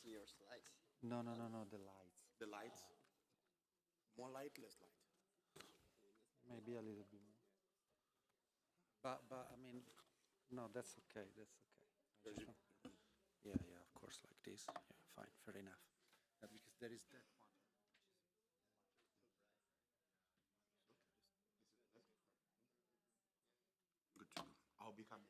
see your slides. No, the lights. The lights. More light, less light. Maybe a little bit more. But I mean, no, that's okay. That's okay. Yeah, of course, like this. Yeah, fine, fair enough. Because there is that one. Good to go. I'll be coming.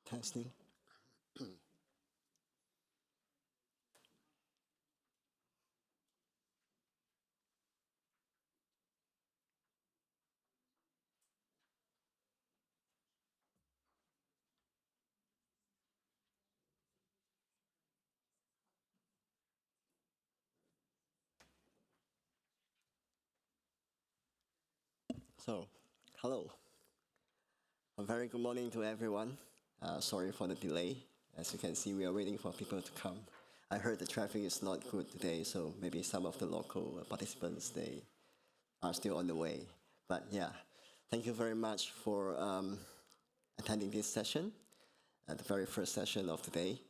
Testing. So, hello. A very good morning to everyone. Sorry for the delay. As you can see, we are waiting for people to come. I heard the traffic is not good today, so maybe some of the local participants, they are still on the way. But yeah, thank you very much for attending this session, the very first session of today.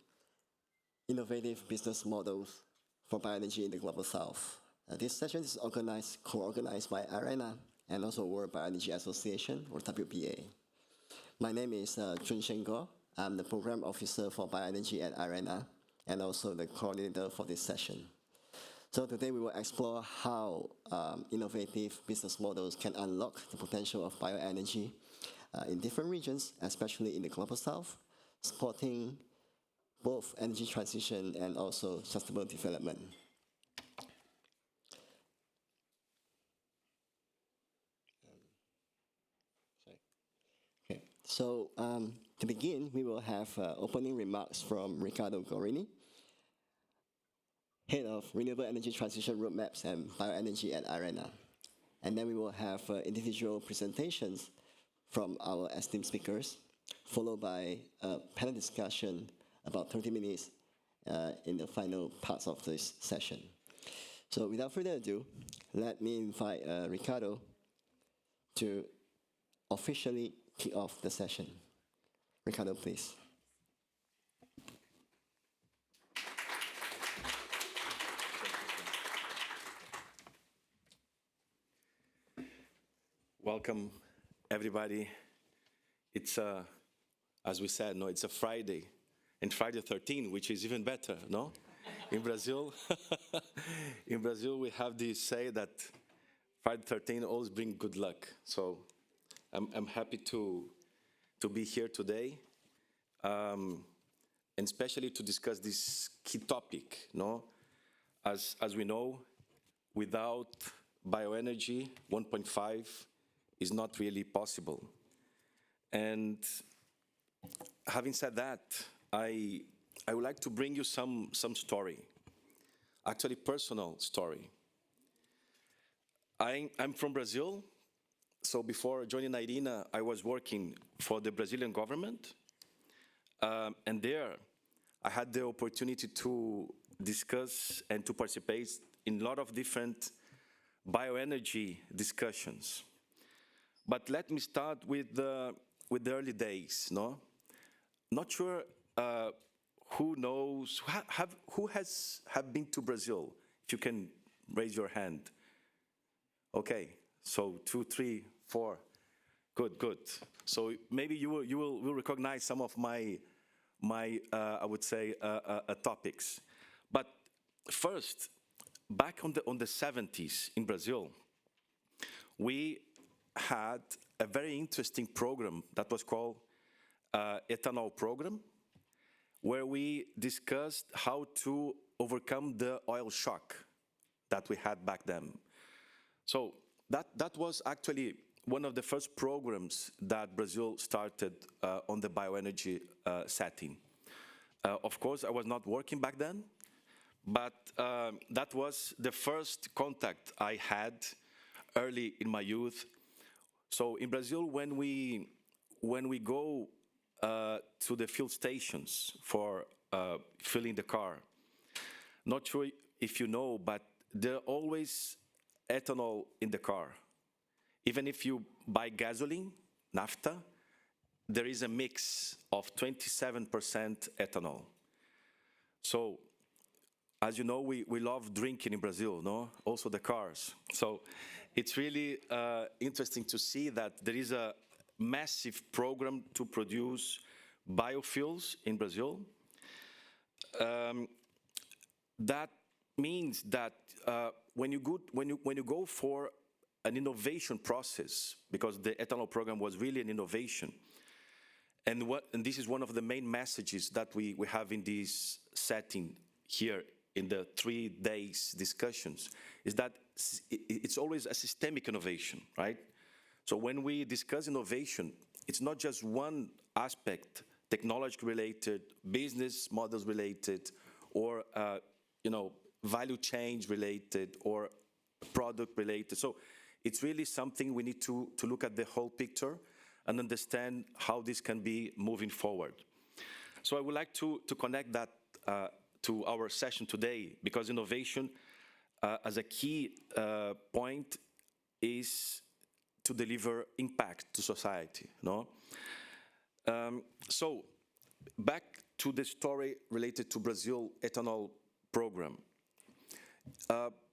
Innovative business models for bioenergy in the Global South. This session is co-organized by IRENA and also World Bioenergy Association, or WBA. My name is Chun Shen-go. I'm the Program Officer for Bioenergy at IRENA and also the coordinator for this session. So today we will explore how innovative business models can unlock the potential of bioenergy in different regions, especially in the Global South, supporting both energy transition and also sustainable development. Okay. So to begin, we will have opening remarks from Ricardo Gorini, Head of Renewable Energy Transition Roadmaps and Bioenergy at IRENA. And then we will have individual presentations from our esteemed speakers, followed by a panel discussion about 30 minutes in the final parts of this session. So without further ado, let me invite Ricardo to officially kick off the session. Ricardo, please. Welcome, everybody. It's as we said, no, it's a Friday, and Friday 13, which is even better, no? In Brazil, in Brazil, we have this say that Friday 13 always brings good luck. So I'm happy to be here today, and especially to discuss this key topic, no? As we know, without bioenergy, 1.5 is not really possible. And having said that, I would like to bring you some story, actually personal story. I'm from Brazil, so before joining IRENA, I was working for the Brazilian government, and there I had the opportunity to discuss and to participate in a lot of different bioenergy discussions. But let me start with the early days, no? Not sure who knows, who has been to Brazil? If you can raise your hand. Okay, so 2, 3, 4. Good. So maybe you will recognize some of my I would say topics. But first, back on the 70s in Brazil, we had a very interesting program that was called ethanol program, where we discussed how to overcome the oil shock that we had back then. So that was actually one of the first programs that Brazil started on the bioenergy setting. Of course, I was not working back then, but that was the first contact I had early in my youth. So in Brazil, when we go to the fuel stations for filling the car, not sure if you know, but there are always ethanol in the car. Even if you buy gasoline, naphtha, there is a mix of 27% ethanol. So, as you know, we love drinking in Brazil, no? Also the cars. So it's really interesting to see that there is a massive program to produce biofuels in Brazil. That means that when you go for an innovation process, because the ethanol program was really an innovation, And this is one of the main messages that we have in this setting here in the 3 days discussions, is that it's always a systemic innovation, right? So when we discuss innovation, it's not just one aspect, technology related, business models related, or value chain related, or product related. So it's really something we need to look at the whole picture and understand how this can be moving forward. So I would like to connect that to our session today, because innovation as a key point is to deliver impact to society, no? So back to the story related to Brazil ethanol program.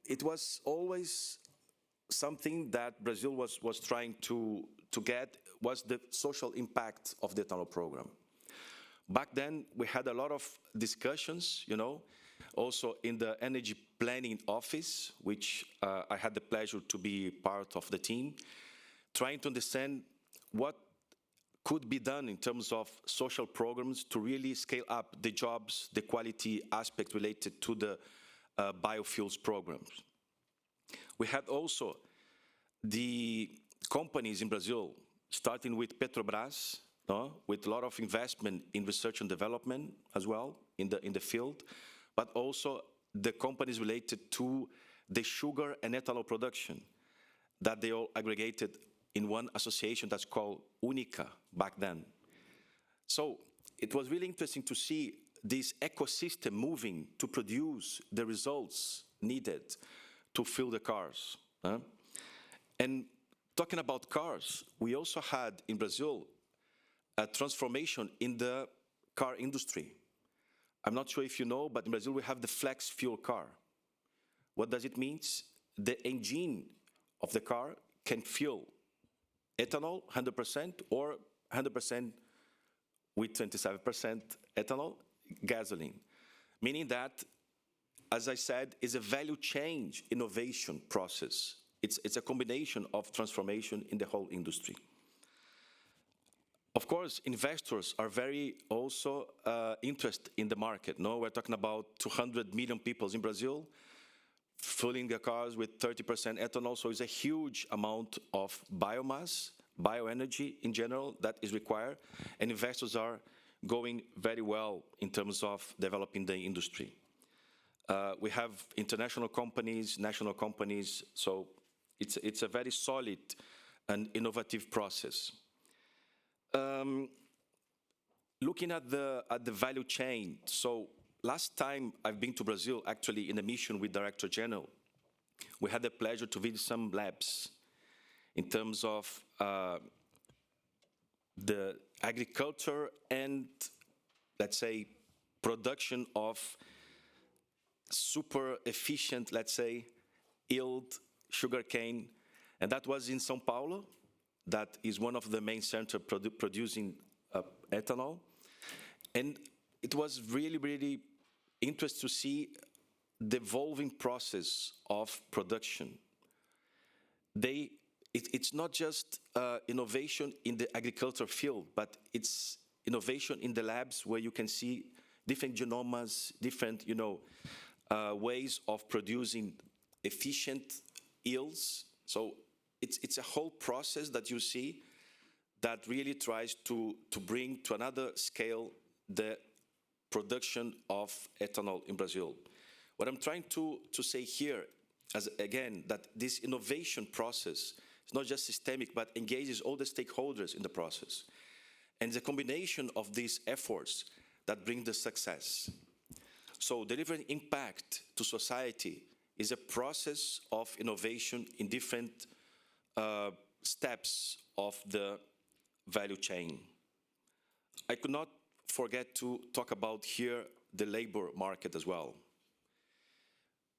It was always something that Brazil was trying to get, was the social impact of the ethanol program. Back then, we had a lot of discussions, also in the energy planning office, which I had the pleasure to be part of the team, trying to understand what could be done in terms of social programs to really scale up the jobs, the quality aspect related to the biofuels programs. We had also the companies in Brazil, starting with Petrobras, with a lot of investment in research and development as well in the field, but also the companies related to the sugar and ethanol production that they all aggregated in one association that's called UNICA back then. So it was really interesting to see this ecosystem moving to produce the results needed to fill the cars. And talking about cars, we also had in Brazil a transformation in the car industry. I'm not sure if you know, but in Brazil we have the flex fuel car. What does it mean? The engine of the car can fuel ethanol 100% or 100% with 27% ethanol, gasoline. Meaning that, as I said, is a value chain innovation process. It's a combination of transformation in the whole industry. Of course, investors are very also interested in the market. No, we're talking about 200 million people in Brazil, filling their cars with 30% ethanol, so it's a huge amount of biomass, bioenergy in general that is required, and investors are going very well in terms of developing the industry. We have international companies, national companies, so it's a very solid and innovative process. Looking at the value chain, so last time I've been to Brazil, actually in a mission with Director General, we had the pleasure to visit some labs in terms of the agriculture and, let's say, production of super efficient, let's say, yield sugarcane, and that was in São Paulo. That is one of the main centers producing ethanol. And it was really, really interesting to see the evolving process of production. It's not just innovation in the agriculture field, but it's innovation in the labs where you can see different genomes, different ways of producing efficient yields. So it's a whole process that you see that really tries to bring to another scale the production of ethanol in Brazil. What I'm trying to say here, as again, that this innovation process is not just systemic, but engages all the stakeholders in the process. And the combination of these efforts that bring the success. So delivering impact to society is a process of innovation in different steps of the value chain. I could not forget to talk about here the labor market as well.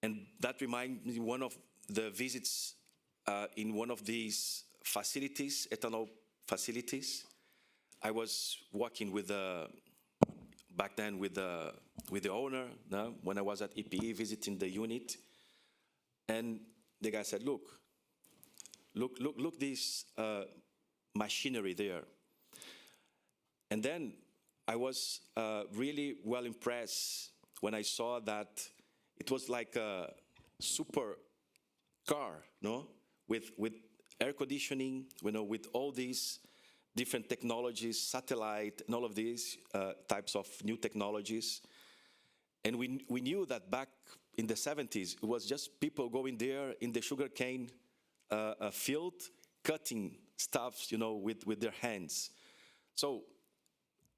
And that reminds me one of the visits in one of these facilities, ethanol facilities. I was working with back then with the owner, no? When I was at EPE visiting the unit, and the guy said, look this machinery there. And then I was really well impressed when I saw that it was like a super car, no? With air conditioning, with all these different technologies, satellite, and all of these types of new technologies. And we knew that back in the 70s, it was just people going there in the sugarcane field, cutting stuff, with their hands. So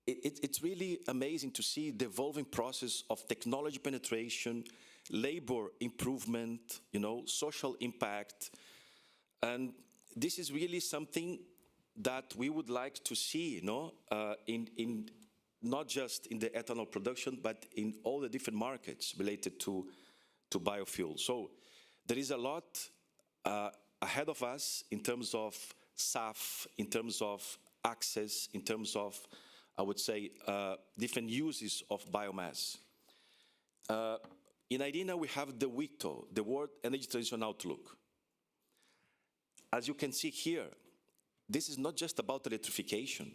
it's really amazing to see the evolving process of technology penetration, labor improvement, social impact. And this is really something that we would like to see, in not just in the ethanol production, but in all the different markets related to biofuel. So there is a lot ahead of us in terms of SAF, in terms of access, in terms of, I would say, different uses of biomass. In IRENA, we have the WITO, the World Energy Transition Outlook. As you can see here, this is not just about electrification.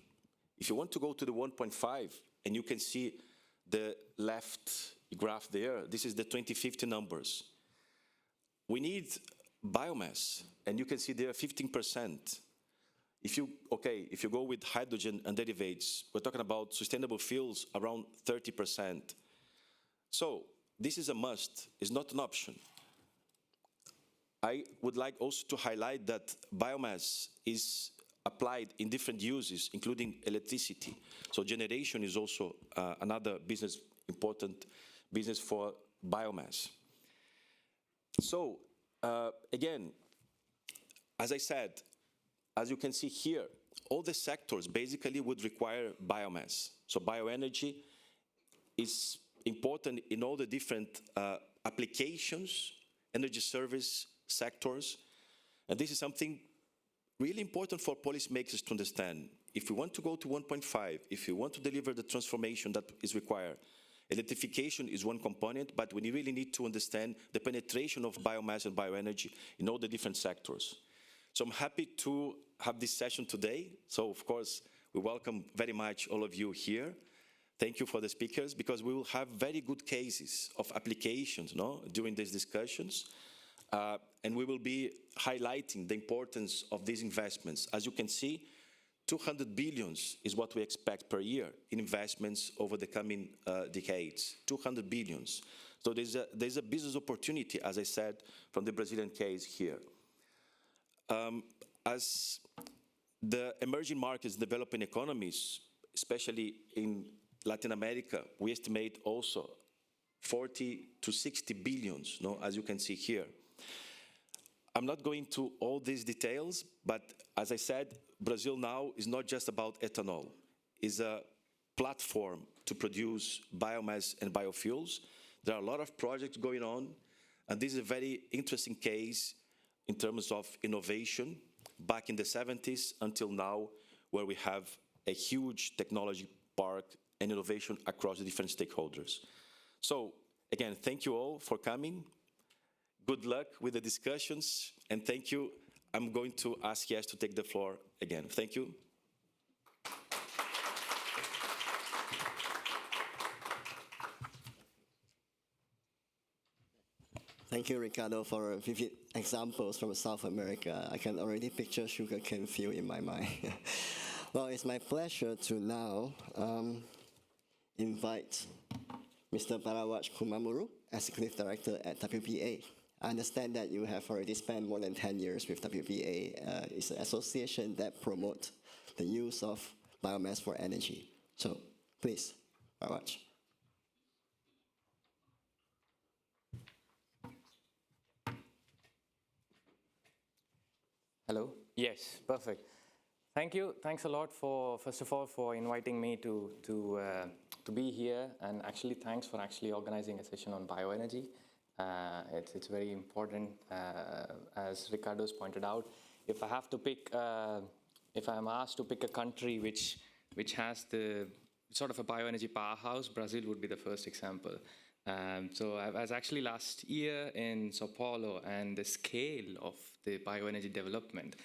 If you want to go to the 1.5, and you can see the left graph there, this is the 2050 numbers. We need biomass, and you can see there 15%. If you go with hydrogen and derivatives, we're talking about sustainable fuels around 30%. So this is a must, it's not an option. I would like also to highlight that biomass is applied in different uses, including electricity. So generation is also another important business for biomass. So again, as I said, as you can see here, all the sectors basically would require biomass. So bioenergy is important in all the different applications, energy service sectors. And this is something really important for policymakers to understand. If we want to go to 1.5, if we want to deliver the transformation that is required, electrification is one component, but we really need to understand the penetration of biomass and bioenergy in all the different sectors. So I'm happy to have this session today. So of course, we welcome very much all of you here. Thank you for the speakers, because we will have very good cases of applications during these discussions. And we will be highlighting the importance of these investments. As you can see, 200 billion is what we expect per year in investments over the coming decades, 200 billion. So there's a business opportunity, as I said, from the Brazilian case here. As the emerging markets, developing economies, especially in Latin America, we estimate also 40 to 60 billion, as you can see here. I'm not going to all these details, but as I said, Brazil now is not just about ethanol. It's a platform to produce biomass and biofuels. There are a lot of projects going on, and this is a very interesting case in terms of innovation back in the 70s until now, where we have a huge technology park and innovation across the different stakeholders. So again, thank you all for coming. Good luck with the discussions, and thank you. I'm going to ask Yes to take the floor again. Thank you. Thank you, Ricardo, for vivid examples from South America. I can already picture sugarcane field in my mind. Well, it's my pleasure to now invite Mr. Bharadwaj Kummamuru, Executive Director at WPA. I understand that you have already spent more than 10 years with WPA. It's an association that promotes the use of biomass for energy. So, please, Bharadwaj. Hello? Yes, perfect. Thank you. Thanks a lot for, first of all, for inviting me to be here, and actually thanks for actually organizing a session on bioenergy. It's very important, as Ricardo's pointed out. If I have to pick, if I'm asked to pick a country which has the sort of a bioenergy powerhouse, Brazil would be the first example. So I was actually last year in Sao Paulo, and the scale of the bioenergy development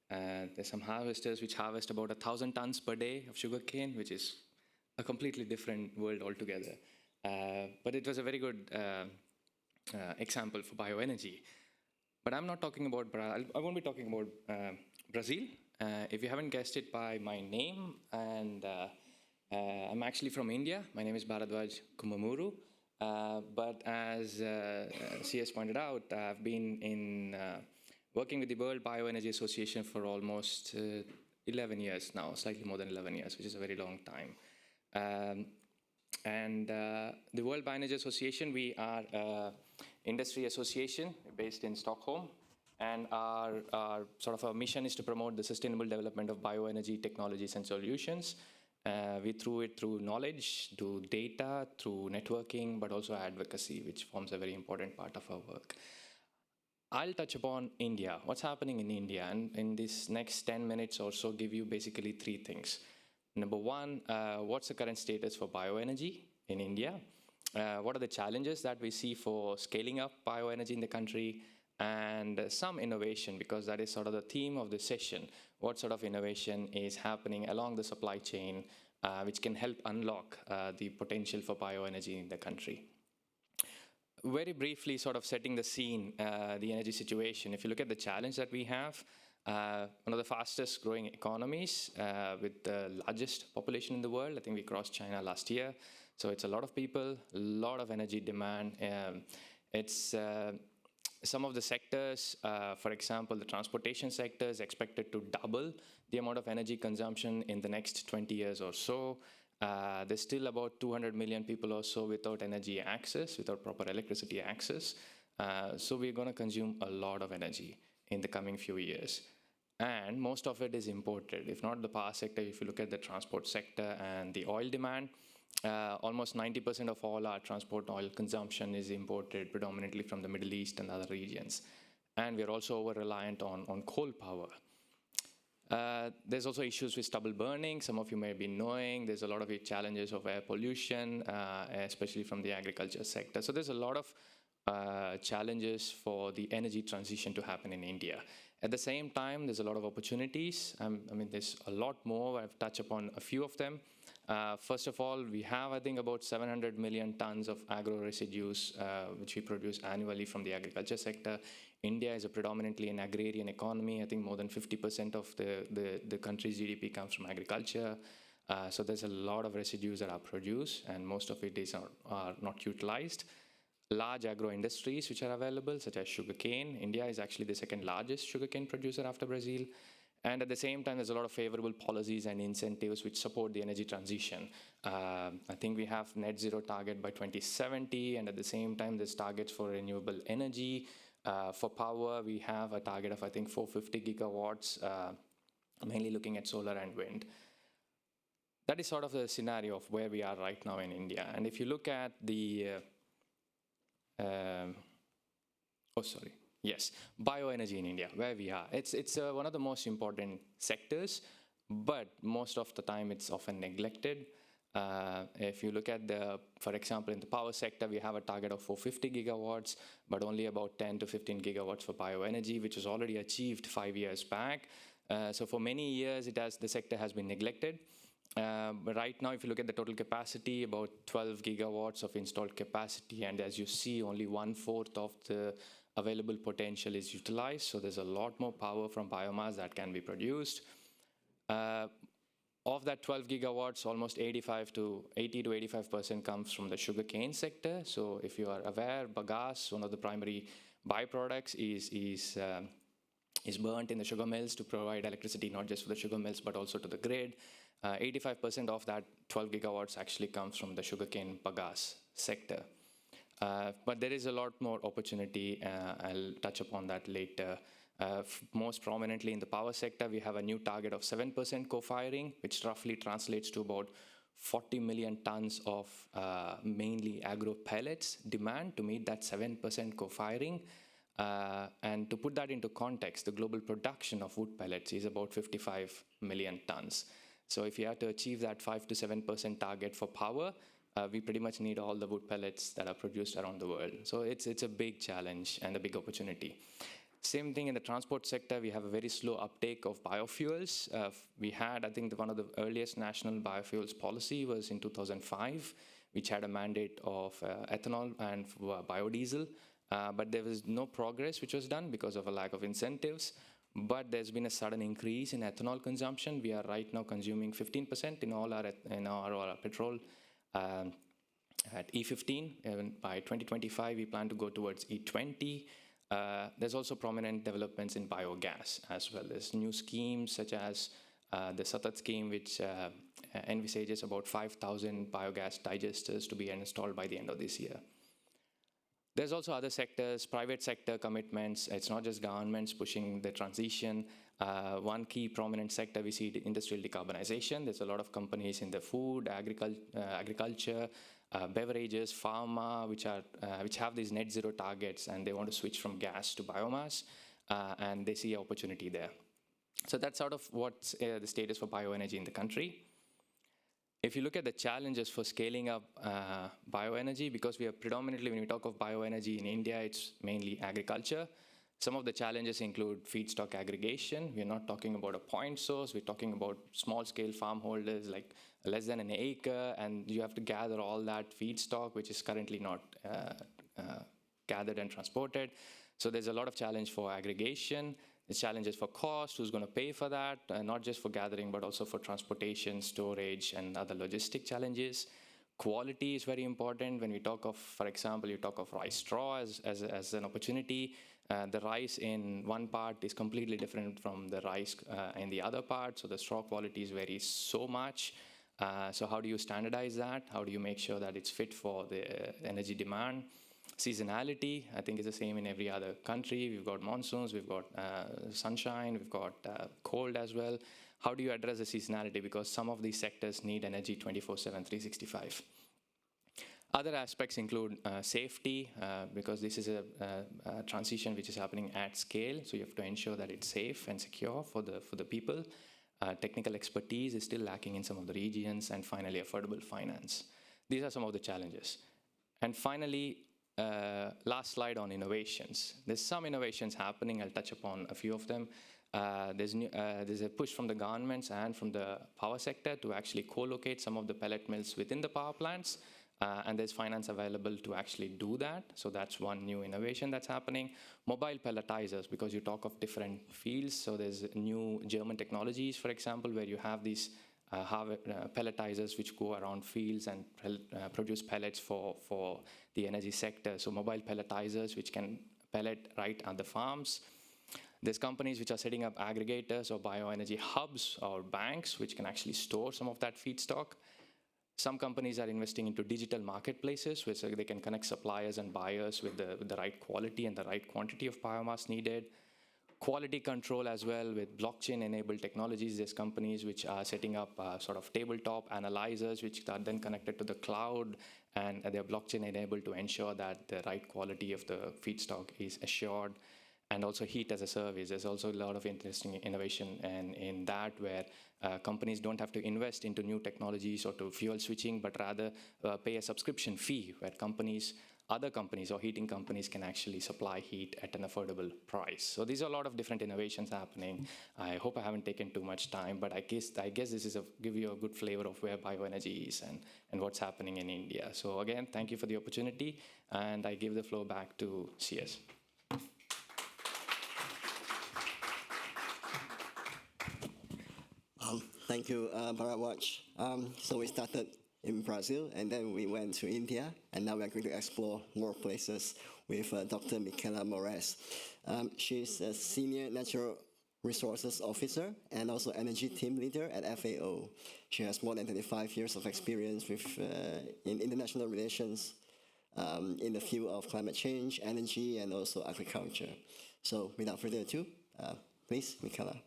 There's some harvesters which harvest about 1,000 tons per day of sugarcane, which is a completely different world altogether. But it was a very good example for bioenergy. But I'm not talking about, I won't be talking about Brazil. If you haven't guessed it by my name, and I'm actually from India. My name is Bharadwaj Kummamuru. But as CS pointed out, I've been working with the World Bioenergy Association for almost 11 years now, slightly more than 11 years, which is a very long time. The World Bioenergy Association, we are an industry association based in Stockholm. And our mission is to promote the sustainable development of bioenergy technologies and solutions. We through it through knowledge, through data, through networking, but also advocacy, which forms a very important part of our work. I'll touch upon India, what's happening in India, and in this next 10 minutes or so give you basically three things. Number one, what's the current status for bioenergy in India? What are the challenges that we see for scaling up bioenergy in the country? And some innovation, because that is sort of the theme of this session. What sort of innovation is happening along the supply chain, which can help unlock the potential for bioenergy in the country? Very briefly, sort of setting the scene, the energy situation. If you look at the challenge that we have, one of the fastest growing economies with the largest population in the world. I think we crossed China last year. So it's a lot of people, a lot of energy demand. It's some of the sectors, for example, the transportation sector is expected to double the amount of energy consumption in the next 20 years or so. There's still about 200 million people or so without energy access, without proper electricity access. So we're going to consume a lot of energy in the coming few years. And most of it is imported. If not the power sector, if you look at the transport sector and the oil demand, almost 90% of all our transport oil consumption is imported predominantly from the Middle East and other regions. And we're also over-reliant on coal power. There's also issues with stubble burning. Some of you may be knowing there's a lot of challenges of air pollution, especially from the agriculture sector. So there's a lot of challenges for the energy transition to happen in India. At the same time, there's a lot of opportunities. I mean, there's a lot more. I've touched upon a few of them. First of all, we have, I think, about 700 million tons of agro residues, which we produce annually from the agriculture sector. India is predominantly an agrarian economy. I think more than 50% of the country's GDP comes from agriculture. So there's a lot of residues that are produced, and most of it are not utilized. Large agro industries which are available, such as sugarcane. India is actually the second largest sugarcane producer after Brazil. And at the same time, there's a lot of favorable policies and incentives which support the energy transition. I think we have net zero target by 2070, and at the same time, there's targets for renewable energy. For power, we have a target of, I think, 450 gigawatts, mainly looking at solar and wind. That is sort of the scenario of where we are right now in India. And if you look at the, bioenergy in India, where we are. It's one of the most important sectors, but most of the time it's often neglected. If you look at for example, in the power sector, we have a target of 450 gigawatts, but only about 10 to 15 gigawatts for bioenergy, which was already achieved 5 years back. So for many years, the sector has been neglected. But right now, if you look at the total capacity, about 12 gigawatts of installed capacity, and as you see, only 1/4 of the available potential is utilized. So there's a lot more power from biomass that can be produced. Of that 12 gigawatts, almost 80 to 85% comes from the sugarcane sector. So if you are aware, bagasse, one of the primary byproducts, is burnt in the sugar mills to provide electricity, not just for the sugar mills, but also to the grid. 85% of that 12 gigawatts actually comes from the sugarcane bagasse sector. But there is a lot more opportunity. I'll touch upon that later. Most prominently in the power sector, we have a new target of 7% co-firing, which roughly translates to about 40 million tons of mainly agro pellets demand to meet that 7% co-firing. And to put that into context, the global production of wood pellets is about 55 million tons. So if you have to achieve that 5 to 7% target for power, we pretty much need all the wood pellets that are produced around the world. So it's a big challenge and a big opportunity. Same thing in the transport sector, we have a very slow uptake of biofuels. We had, I think, one of the earliest national biofuels policy was in 2005, which had a mandate of ethanol and biodiesel. But there was no progress which was done because of a lack of incentives. But there's been a sudden increase in ethanol consumption. We are right now consuming 15% in all our petrol at E15. And by 2025, we plan to go towards E20. There's also prominent developments in biogas as well. There's new schemes such as the Satat scheme, which envisages about 5,000 biogas digesters to be installed by the end of this year. There's also other sectors, private sector commitments. It's not just governments pushing the transition. One key prominent sector we see industrial decarbonization. There's a lot of companies in the food, agriculture, beverages, pharma, which have these net zero targets, and they want to switch from gas to biomass, and they see opportunity there. So that's sort of what's the status for bioenergy in the country. If you look at the challenges for scaling up bioenergy, because we are predominantly, when we talk of bioenergy in India, it's mainly agriculture. Some of the challenges include feedstock aggregation. We're not talking about a point source. We're talking about small-scale farm holders, like less than an acre, and you have to gather all that feedstock, which is currently not gathered and transported. So there's a lot of challenge for aggregation. The challenges for cost, who's going to pay for that, not just for gathering, but also for transportation, storage, and other logistic challenges. Quality is very important. When we talk of, for example, you talk of rice straw as an opportunity. The rice in one part is completely different from the rice in the other part, so the straw qualities vary so much. So how do you standardize that? How do you make sure that it's fit for the energy demand? Seasonality, I think, is the same in every other country. We've got monsoons, we've got sunshine, we've got cold as well. How do you address the seasonality? Because some of these sectors need energy 24/7, 365. Other aspects include safety, because this is a transition which is happening at scale, so you have to ensure that it's safe and secure for the people. Technical expertise is still lacking in some of the regions, and finally, affordable finance. These are some of the challenges. And finally, last slide on innovations. There's some innovations happening. I'll touch upon a few of them. There's a push from the governments and from the power sector to actually co-locate some of the pellet mills within the power plants. And there's finance available to actually do that. So that's one new innovation that's happening. Mobile pelletizers, because you talk of different fields. So there's new German technologies, for example, where you have these pelletizers which go around fields and produce pellets for the energy sector. So mobile pelletizers which can pellet right at the farms. There's companies which are setting up aggregators or bioenergy hubs or banks which can actually store some of that feedstock. Some companies are investing into digital marketplaces where they can connect suppliers and buyers with the right quality and the right quantity of biomass needed. Quality control as well with blockchain-enabled technologies. There's companies which are setting up sort of tabletop analyzers which are then connected to the cloud, and they're blockchain-enabled to ensure that the right quality of the feedstock is assured. And also heat as a service. There's also a lot of interesting innovation in that, where companies don't have to invest into new technologies or to fuel switching, but rather pay a subscription fee where other companies or heating companies can actually supply heat at an affordable price. So these are a lot of different innovations happening. I hope I haven't taken too much time, but I guess this is give you a good flavor of where bioenergy is and what's happening in India. So again, thank you for the opportunity, and I give the floor back to CS. Thank you, Bharadwaj. So we started in Brazil, and then we went to India, and now we're going to explore more places with Dr. Michela Morese. She's a Senior Natural Resources Officer and also Energy Team Leader at FAO. She has more than 25 years of experience in international relations in the field of climate change, energy, and also agriculture. So without further ado, please, Michela.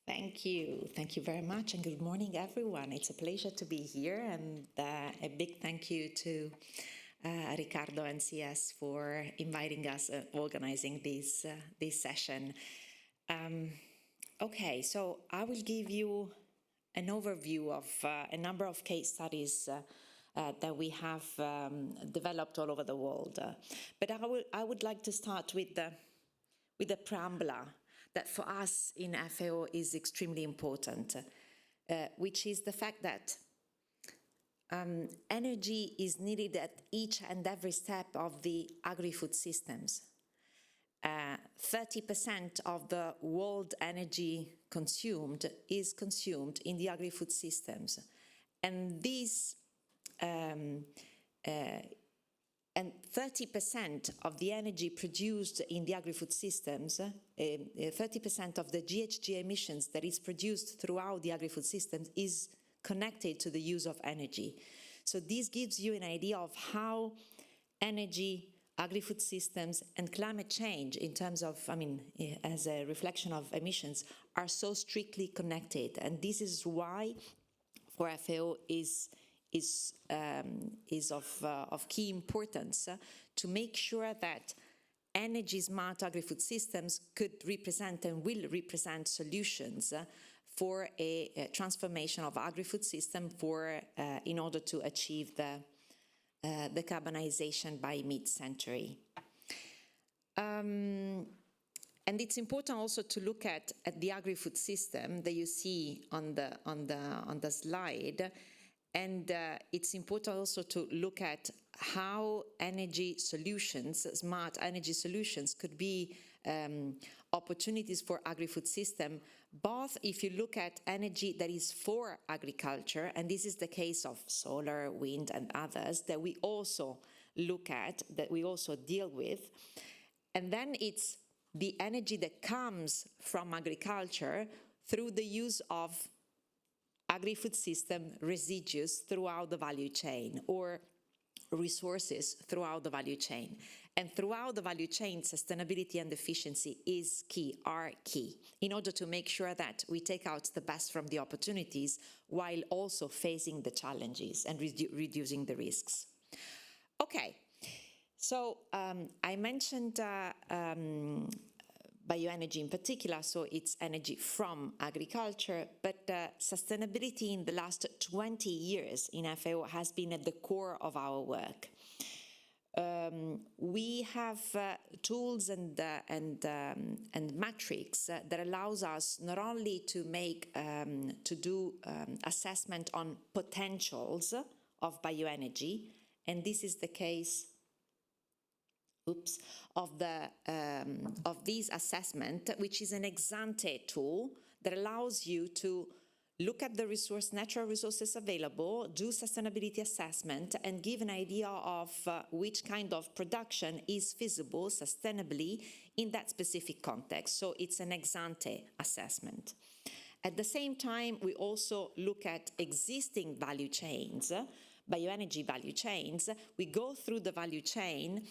Thank you. Thank you very much, and good morning, everyone. It's a pleasure to be here, and a big thank you to Ricardo and CS for inviting us and organizing this session. Okay, so I will give you an overview of a number of case studies that we have developed all over the world. But I would like to start with the preamble that for us in FAO is extremely important, which is the fact that energy is needed at each and every step of the agri-food systems. 30% of the world energy consumed is consumed in the agri-food systems. And these and 30% of the energy produced in the agri-food systems, 30% of the GHG emissions that is produced throughout the agri-food systems is connected to the use of energy. So this gives you an idea of how energy, agri-food systems and climate change in terms of, as a reflection of emissions, are so strictly connected. And this is why for FAO is of key importance to make sure that energy smart agri-food systems could represent and will represent solutions for a transformation of agri-food system in order to achieve the decarbonisation by mid-century. And it's important also to look at the agri-food system that you see on the slide. And it's important also to look at how energy solutions, smart energy solutions, could be opportunities for agri-food system, both if you look at energy that is for agriculture, and this is the case of solar, wind, and others that we also look at, that we also deal with. And then it's the energy that comes from agriculture through the use of agri-food system residues throughout the value chain, or resources throughout the value chain. And throughout the value chain, sustainability and efficiency are key, in order to make sure that we take out the best from the opportunities while also facing the challenges and reducing the risks. Okay, so I mentioned bioenergy in particular, so it's energy from agriculture, but sustainability in the last 20 years in FAO has been at the core of our work. We have tools and metrics that allows us not only to do assessment on potentials of bioenergy, and this is the case of this assessment, which is an ex-ante tool that allows you to look at the natural resources available, do sustainability assessment, and give an idea of which kind of production is feasible sustainably in that specific context. So it's an ex-ante assessment. At the same time, we also look at existing value chains, bioenergy value chains. We go through the value chain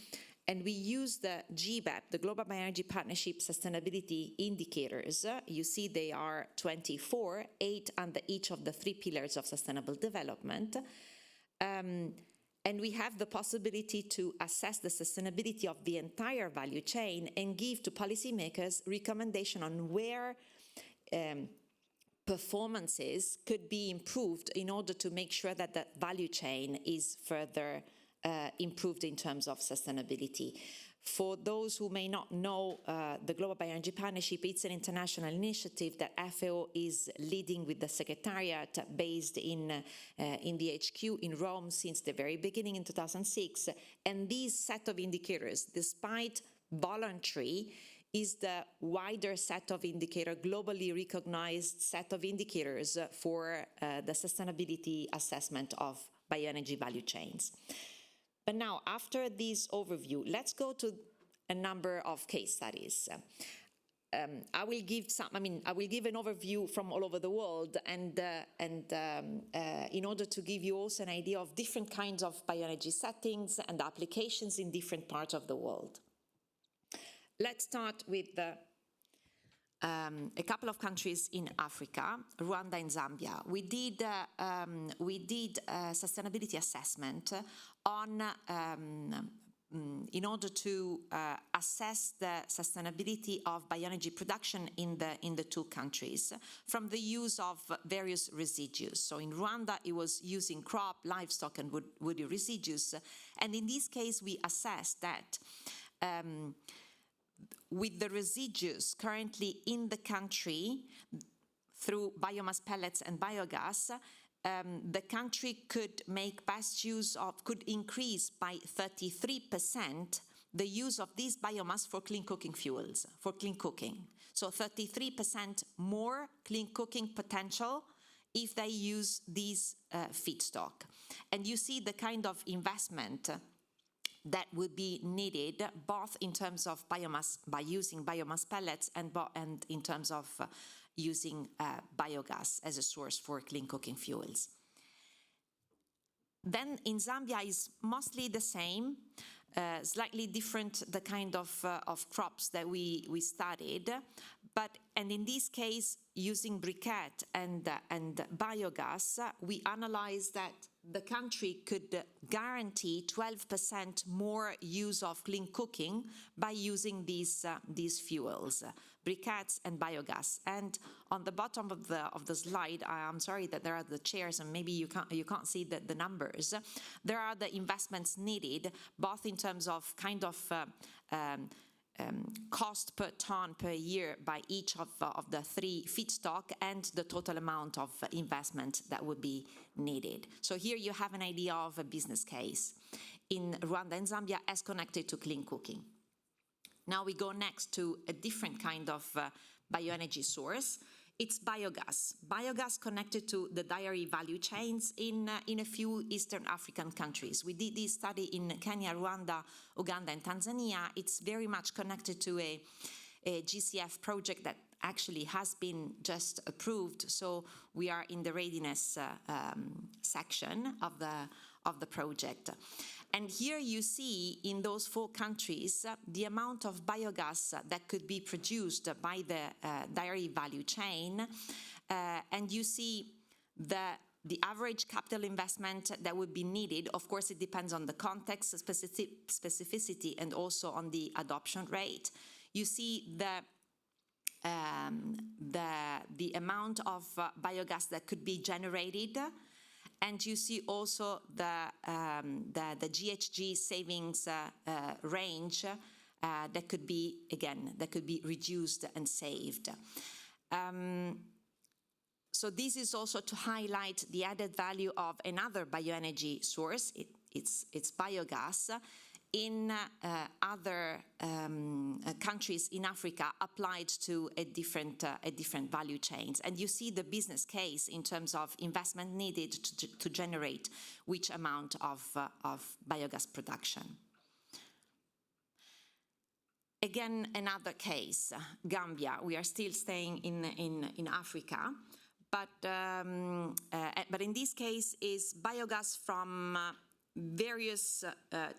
and we use the GBEP, the Global Bioenergy Partnership Sustainability Indicators. You see they are 24, 8 under each of the 3 pillars of sustainable development. And we have the possibility to assess the sustainability of the entire value chain and give to policymakers recommendation on where performances could be improved in order to make sure that the value chain is further improved in terms of sustainability. For those who may not know, the Global Bioenergy Partnership, it's an international initiative that FAO is leading with the Secretariat based in the HQ in Rome since the very beginning in 2006. And these set of indicators, despite voluntary, is the wider set of indicators, globally recognized set of indicators for the sustainability assessment of bioenergy value chains. But now, after this overview, let's go to a number of case studies. I will give an overview from all over the world, and in order to give you also an idea of different kinds of bioenergy settings and applications in different parts of the world. Let's start with a couple of countries in Africa, Rwanda and Zambia. We did a sustainability assessment on in order to assess the sustainability of bioenergy production in the two countries from the use of various residues. So in Rwanda, it was using crop, livestock, and woody residues. And in this case, we assessed that with the residues currently in the country through biomass pellets and biogas, the country could make best use of, could increase by 33% the use of this biomass for clean cooking fuels, for clean cooking. So 33% more clean cooking potential if they use these feedstock. And you see the kind of investment that would be needed, both in terms of biomass, by using biomass pellets, and in terms of using biogas as a source for clean cooking fuels. Then in Zambia is mostly the same, slightly different the kind of crops that we studied, and in this case, using briquette and biogas, we analyzed that the country could guarantee 12% more use of clean cooking by using these fuels, briquettes and biogas. And on the bottom of the slide, I'm sorry that there are the chairs and maybe you can't see the numbers. There are the investments needed, both in terms of kind of cost per ton per year by each of the three feedstock, and the total amount of investment that would be needed. So here you have an idea of a business case in Rwanda and Zambia as connected to clean cooking. Now we go next to a different kind of bioenergy source. It's biogas. Biogas connected to the dairy value chains in a few Eastern African countries. We did this study in Kenya, Rwanda, Uganda, and Tanzania. It's very much connected to a GCF project that actually has been just approved. So we are in the readiness section of the project. And here you see in those 4 countries the amount of biogas that could be produced by the dairy value chain, and you see the average capital investment that would be needed. Of course, it depends on the context, specificity, and also on the adoption rate. You see the amount of biogas that could be generated. And you see also the GHG savings range that could be, again, that could be reduced and saved. So this is also to highlight the added value of another bioenergy source. It's biogas. In other countries in Africa applied to a different value chains. And you see the business case in terms of investment needed to generate which amount of biogas production. Again, another case, Gambia. We are still staying in Africa, but in this case is biogas from various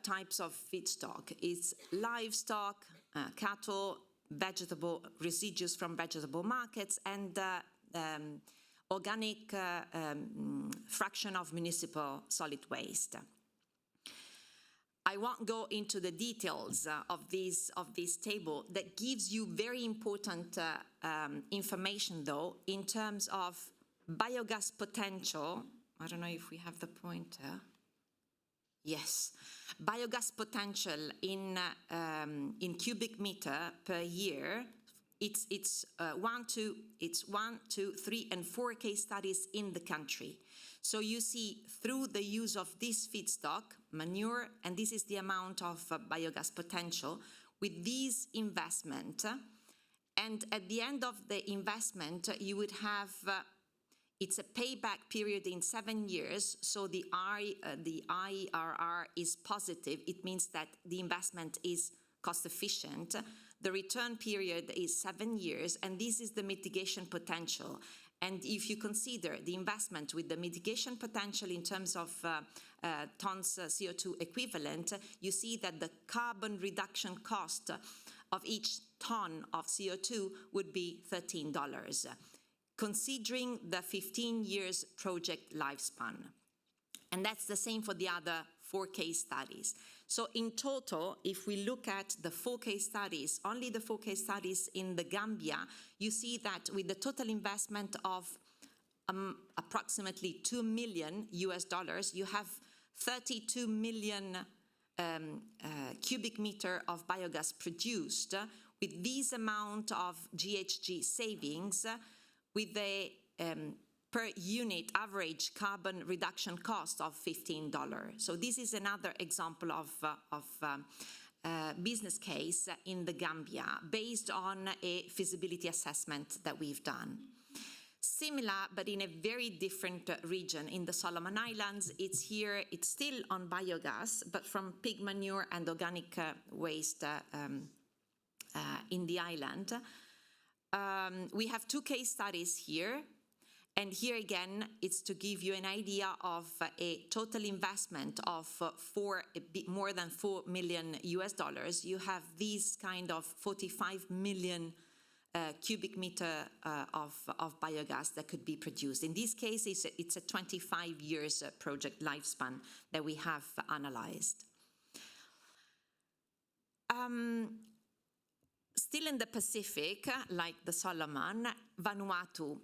types of feedstock. It's livestock, cattle, vegetable residues from vegetable markets, and organic fraction of municipal solid waste. I won't go into the details of this table that gives you very important information, though, in terms of biogas potential. I don't know if we have the pointer. Yes, biogas potential in cubic meter per year. It's 1, 2, 3, and 4 case studies in the country. So you see through the use of this feedstock, manure, and this is the amount of biogas potential with this investment. And at the end of the investment, you would have it's a payback period in 7 years, so the IRR is positive. It means that the investment is cost efficient. The return period is 7 years, and this is the mitigation potential. And if you consider the investment with the mitigation potential in terms of tons CO2 equivalent, you see that the carbon reduction cost of each ton of CO2 would be $13. Considering the 15 years project lifespan. And that's the same for the other 4 case studies. So in total, if we look at the 4 case studies, only the 4 case studies in the Gambia, you see that with the total investment of approximately $2 million, you have 32 million cubic meter of biogas produced. With this amount of GHG savings, with a per unit average carbon reduction cost of $15. So this is another example of business case in the Gambia based on a feasibility assessment that we've done. Similar, but in a very different region. In the Solomon Islands, it's still on biogas, but from pig manure and organic waste in the island. We have 2 case studies here. And here again, it's to give you an idea of a total investment of a bit more than $4 million. You have these kind of 45 million cubic meter of biogas that could be produced. In this case, it's a 25 years project lifespan that we have analyzed. Still in the Pacific, like the Solomon, Vanuatu.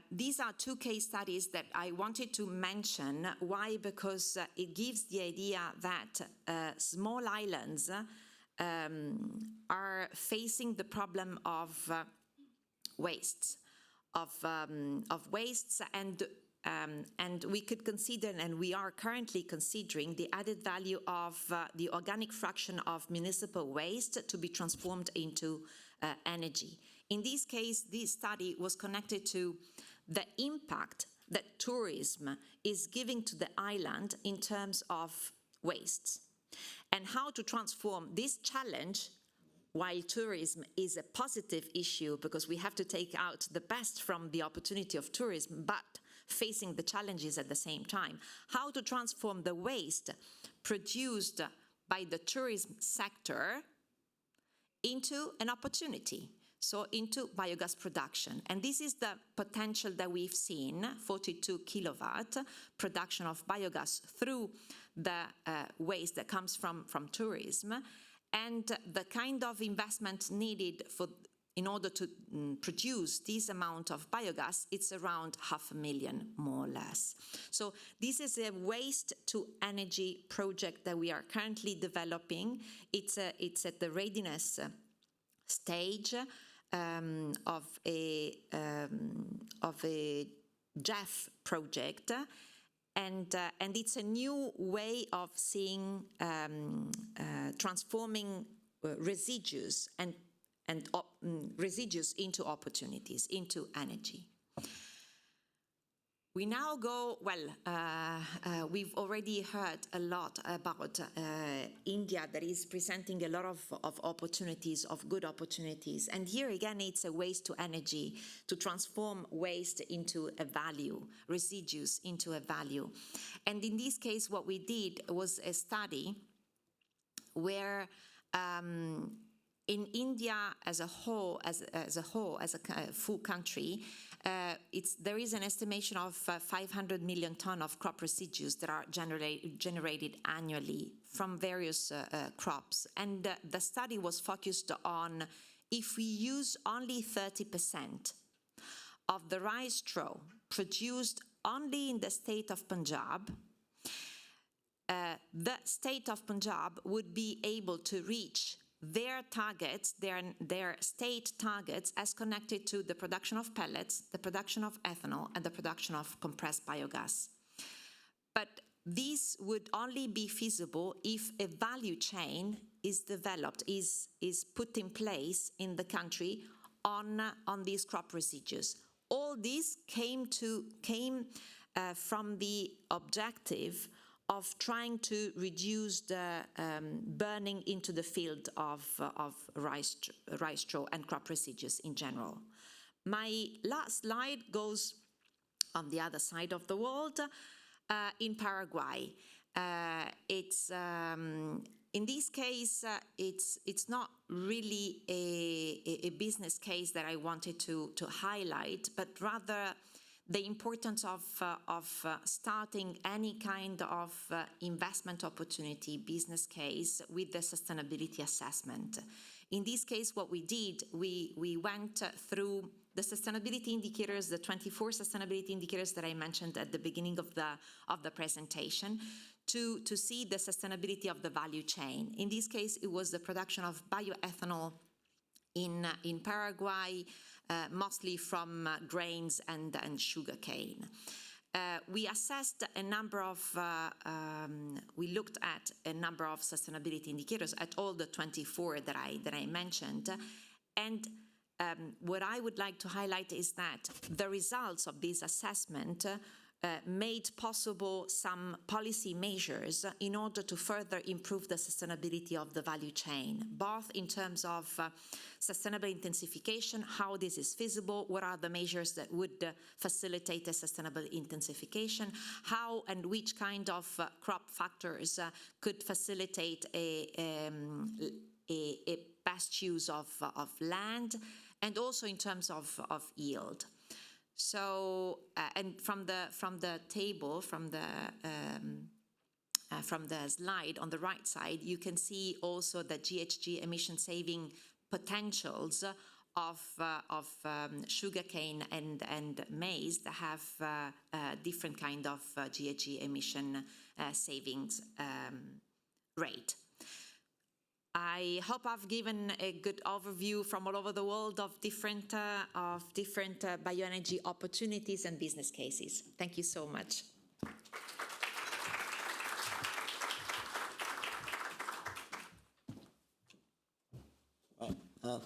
These are 2 case studies that I wanted to mention. Why? Because it gives the idea that small islands are facing the problem of wastes, and we could consider, and we are currently considering, the added value of the organic fraction of municipal waste to be transformed into energy. In this case, this study was connected to the impact that tourism is giving to the island in terms of wastes, and how to transform this challenge. While tourism is a positive issue because we have to take out the best from the opportunity of tourism, but facing the challenges at the same time, how to transform the waste produced by the tourism sector into an opportunity, so into biogas production. And this is the potential that we've seen, 42 kilowatt production of biogas through the waste that comes from tourism, and the kind of investment needed in order to produce this amount of biogas, it's around $500,000, more or less. So this is a waste to energy project that we are currently developing. It's at the readiness stage of a JEF project, and it's a new way of seeing transforming residues and residues into opportunities, into energy. We now go, we've already heard a lot about India that is presenting a lot of opportunities, of good opportunities. And here again, it's a waste to energy, to transform waste into a value, residues into a value. And in this case, what we did was a study where in India as a whole, as a full country, there is an estimation of 500 million tons of crop residues that are generated annually from various crops. And the study was focused on, if we use only 30% of the rice straw produced only in the state of Punjab, the state of Punjab would be able to reach their targets, their state targets, as connected to the production of pellets, the production of ethanol, and the production of compressed biogas. But this would only be feasible if a value chain is developed, is put in place in the country on these crop residues. All this came from the objective of trying to reduce the burning into the field of rice straw and crop residues in general. My last slide goes on the other side of the world, in Paraguay. In this case, it's not really a business case that I wanted to highlight, but rather the importance of starting any kind of investment opportunity, business case with the sustainability assessment. In this case, what we did, we went through the sustainability indicators, the 24 sustainability indicators that I mentioned at the beginning of the presentation, to see the sustainability of the value chain. In this case, it was the production of bioethanol in Paraguay, mostly from grains and sugarcane. We assessed a number of, we looked at a number of sustainability indicators at all the 24 that I mentioned, and what I would like to highlight is that the results of this assessment made possible some policy measures in order to further improve the sustainability of the value chain, both in terms of sustainable intensification, how this is feasible, what are the measures that would facilitate a sustainable intensification, how and which kind of crop factors could facilitate a best use of land, and also in terms of yield. So, and from the table, from the slide on the right side, you can see also the GHG emission saving potentials of sugarcane and maize that have different kind of GHG emission savings rate. I hope I've given a good overview from all over the world of different bioenergy opportunities and business cases. Thank you so much.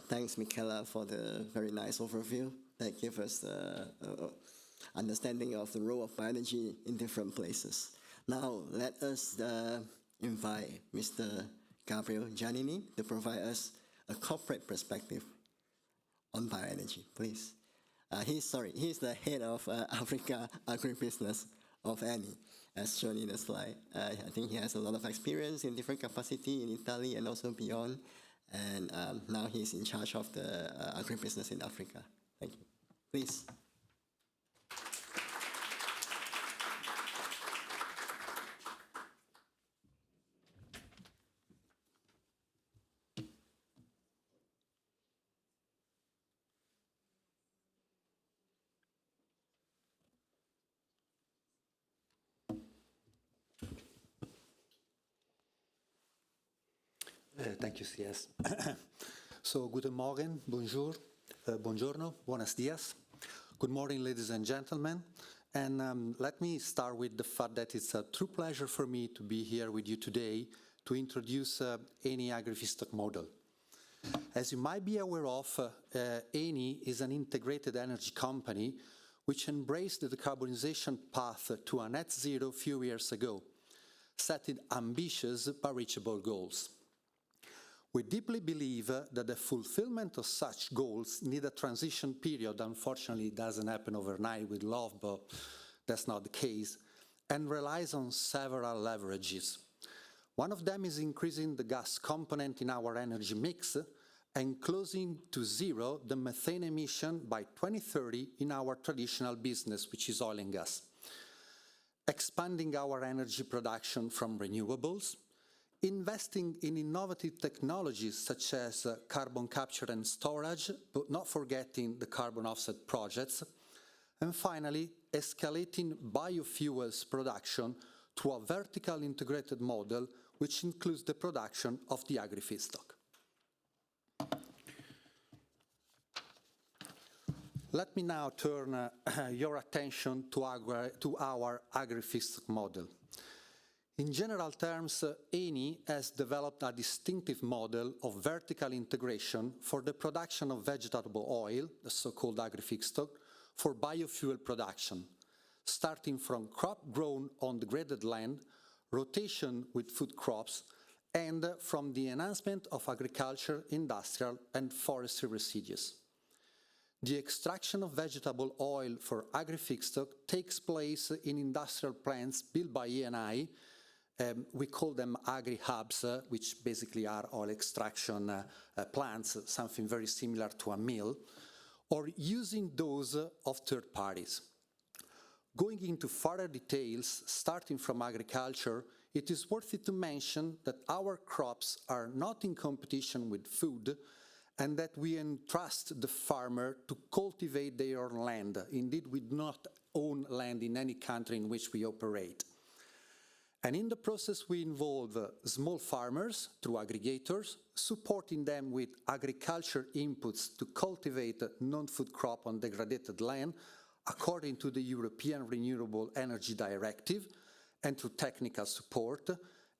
Thanks, Michela, for the very nice overview that gave us the understanding of the role of bioenergy in different places. Now, let us invite Mr. Gabriele Giannini to provide us a corporate perspective on bioenergy, please. He's the head of Africa agribusiness of ENI, as shown in the slide. I think he has a lot of experience in different capacity in Italy and also beyond, and now he's in charge of the agribusiness in Africa. Thank you. Please. Thank you, CS. So, guten Morgen, bonjour, buongiorno, buenos dias. Good morning, ladies and gentlemen. And let me start with the fact that it's a true pleasure for me to be here with you today to introduce ENI Agri-Feedstock model. As you might be aware of, ENI is an integrated energy company which embraced the decarbonisation path to a net zero a few years ago, setting ambitious but reachable goals. We deeply believe that the fulfillment of such goals need a transition period. Unfortunately, it doesn't happen overnight with love, but that's not the case, and relies on several leverages. One of them is increasing the gas component in our energy mix and closing to zero the methane emission by 2030 in our traditional business, which is oil and gas. Expanding our energy production from renewables, investing in innovative technologies such as carbon capture and storage, but not forgetting the carbon offset projects, and finally, escalating biofuels production to a vertical integrated model which includes the production of the agri-feedstock. Let me now turn your attention to our agri-feedstock model. In general terms, ENI has developed a distinctive model of vertical integration for the production of vegetable oil, the so-called agri-feedstock, for biofuel production, starting from crop grown on degraded land, rotation with food crops, and from the enhancement of agriculture, industrial, and forestry residues. The extraction of vegetable oil for agri-feedstock takes place in industrial plants built by ENI. We call them agri-hubs, which basically are oil extraction plants, something very similar to a mill, or using those of third parties. Going into further details, starting from agriculture, it is worth it to mention that our crops are not in competition with food and that we entrust the farmer to cultivate their own land. Indeed, we do not own land in any country in which we operate. And in the process, we involve small farmers through aggregators, supporting them with agriculture inputs to cultivate non-food crop on degraded land according to the European Renewable Energy Directive and through technical support.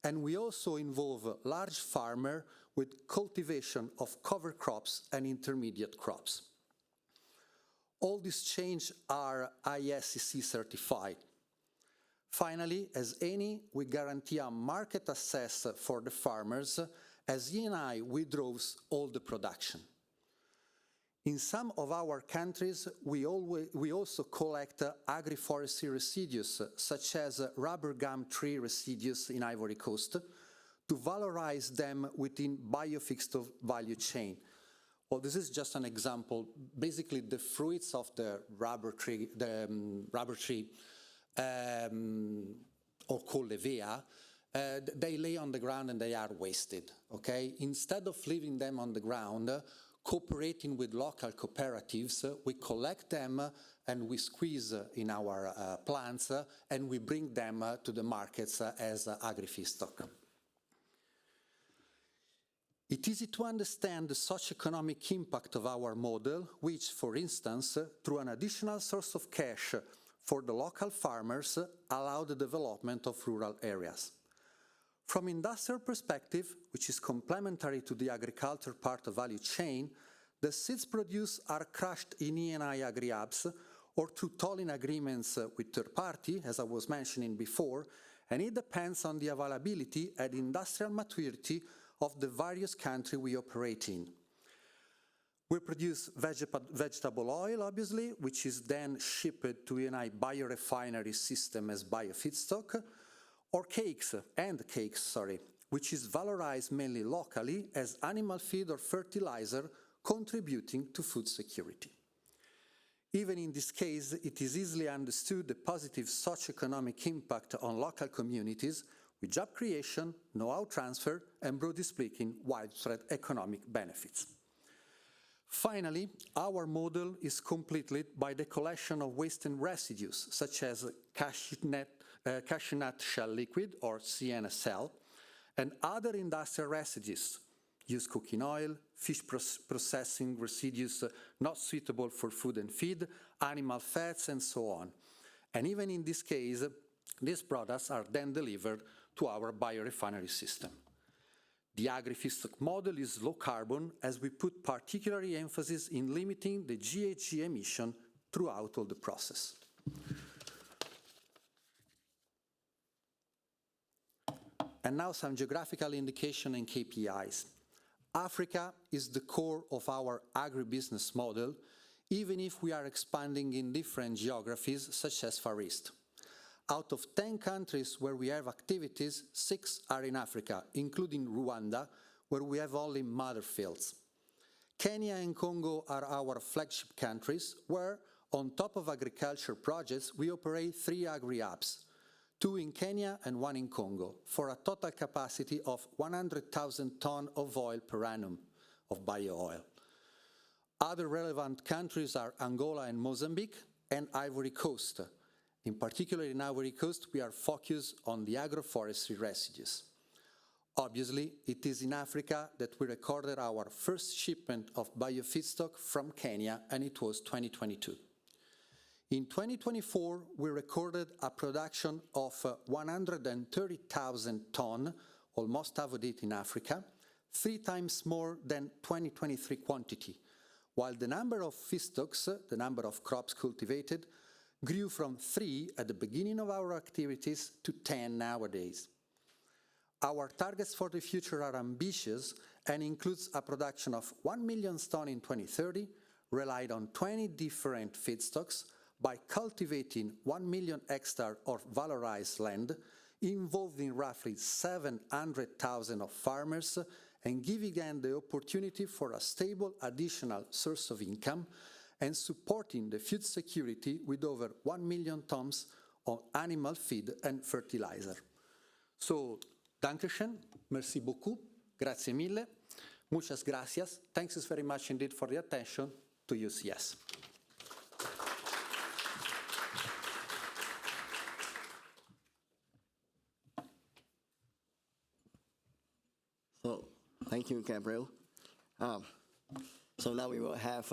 And we also involve large farmers with cultivation of cover crops and intermediate crops. All these changes are ISCC certified. Finally, as Eni, we guarantee a market access for the farmers as Eni withdraws all the production. In some of our countries, we also collect agroforestry residues, such as rubber gum tree residues in Ivory Coast, to valorize them within biofeedstock value chain. Well, this is just an example. Basically, the fruits of the rubber tree, or called levea, they lay on the ground and they are wasted, okay? Instead of leaving them on the ground, cooperating with local cooperatives, we collect them and we squeeze in our plants and we bring them to the markets as agri-feedstock. It is easy to understand the socio-economic impact of our model, which, for instance, through an additional source of cash for the local farmers, allow the development of rural areas. From industrial perspective, which is complementary to the agriculture part of value chain, the seeds produced are crushed in Eni agri-hubs or through tolling agreements with third party, as I was mentioning before, and it depends on the availability and industrial maturity of the various countries we operate in. We produce vegetable oil, obviously, which is then shipped to Eni biorefinery system as biofeedstock, or cakes, which is valorized mainly locally as animal feed or fertilizer, contributing to food security. Even in this case, it is easily understood the positive socio-economic impact on local communities with job creation, know-how transfer, and broadly speaking, widespread economic benefits. Finally, our model is completed by the collection of waste and residues, such as cashew nut shell liquid, or CNSL, and other industrial residues, used cooking oil, fish processing residues not suitable for food and feed, animal fats, and so on. And even in this case, these products are then delivered to our biorefinery system. The agri-feedstock model is low carbon, as we put particular emphasis in limiting the GHG emission throughout all the process. And now some geographical indication and KPIs. Africa is the core of our agribusiness model, even if we are expanding in different geographies, such as Far East. Out of 10 countries where we have activities, 6 are in Africa, including Rwanda, where we have only mother fields. Kenya and Congo are our flagship countries, where, on top of agriculture projects, we operate 3 agri-hubs, 2 in Kenya and 1 in Congo, for a total capacity of 100,000 tons of oil per annum of bio-oil. Other relevant countries are Angola and Mozambique, and Ivory Coast. In particular, in Ivory Coast, we are focused on the agroforestry residues. Obviously, it is in Africa that we recorded our first shipment of biofeedstock from Kenya, and it was 2022. In 2024, we recorded a production of 130,000 tons, almost half of it in Africa, 3 times more than 2023 quantity, while the number of feedstocks, the number of crops cultivated, grew from 3 at the beginning of our activities to 10 nowadays. Our targets for the future are ambitious and includes a production of 1 million tons in 2030, relied on 20 different feedstocks, by cultivating 1 million hectares of valorized land, involving roughly 700,000 of farmers, and giving them the opportunity for a stable additional source of income, and supporting the food security with over 1 million tons of animal feed and fertilizer. So, Dankeschön, merci beaucoup, grazie mille, muchas gracias, thanks very much indeed for the attention to UCS. So, thank you, Gabriele. So now we will have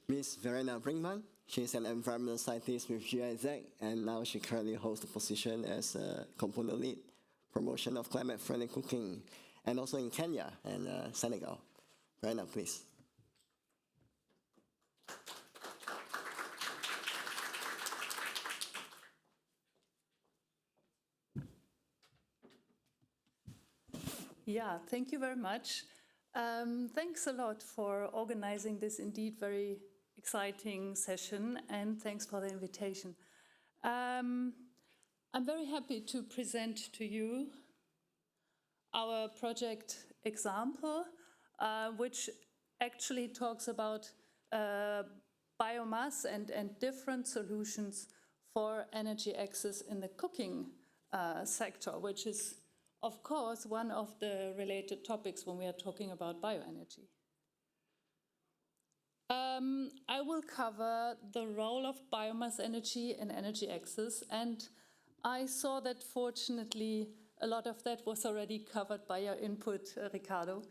Ms. Verena Brinkmann. She's an environmental scientist with GIZ, and now she currently holds the position as component lead, promotion of climate-friendly cooking, and also in Kenya and Senegal. Verena, please. Yeah, thank you very much. Thanks a lot for organizing this indeed very exciting session, and thanks for the invitation. I'm very happy to present to you our project example, which actually talks about biomass and different solutions for energy access in the cooking sector, which is of course one of the related topics when we are talking about bioenergy. I will cover the role of biomass energy in energy access, and I saw that fortunately a lot of that was already covered by your input, Ricardo.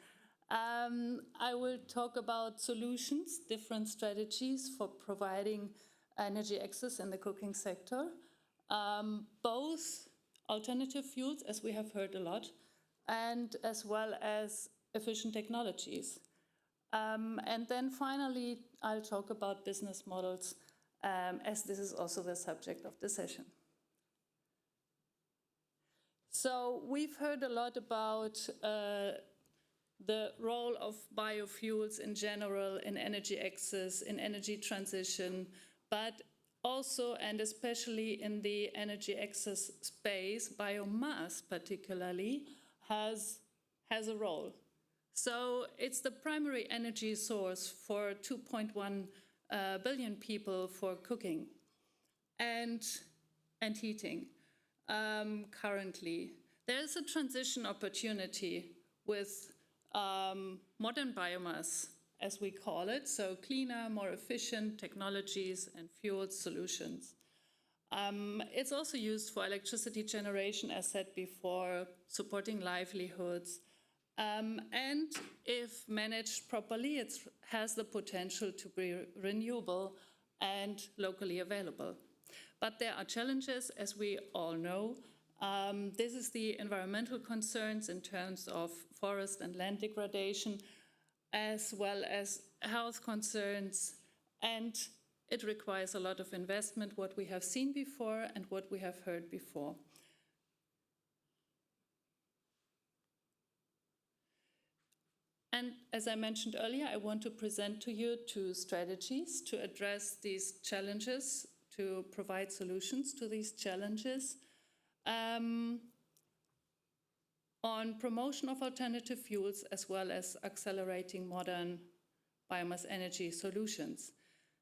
I will talk about solutions, different strategies for providing energy access in the cooking sector, both alternative fuels, as we have heard a lot, and as well as efficient technologies. And then finally, I'll talk about business models, as this is also the subject of the session. So we've heard a lot about the role of biofuels in general in energy access, in energy transition, but also and especially in the energy access space, biomass particularly has a role. So it's the primary energy source for 2.1 billion people for cooking and heating currently. There's a transition opportunity with modern biomass, as we call it, so cleaner, more efficient technologies and fuel solutions. It's also used for electricity generation, as said before, supporting livelihoods. And if managed properly, it has the potential to be renewable and locally available. But there are challenges, as we all know. This is the environmental concerns in terms of forest and land degradation, as well as health concerns, and it requires a lot of investment, what we have seen before and what we have heard before. And as I mentioned earlier, I want to present to you two strategies to address these challenges, to provide solutions to these challenges. On promotion of alternative fuels, as well as accelerating modern biomass energy solutions.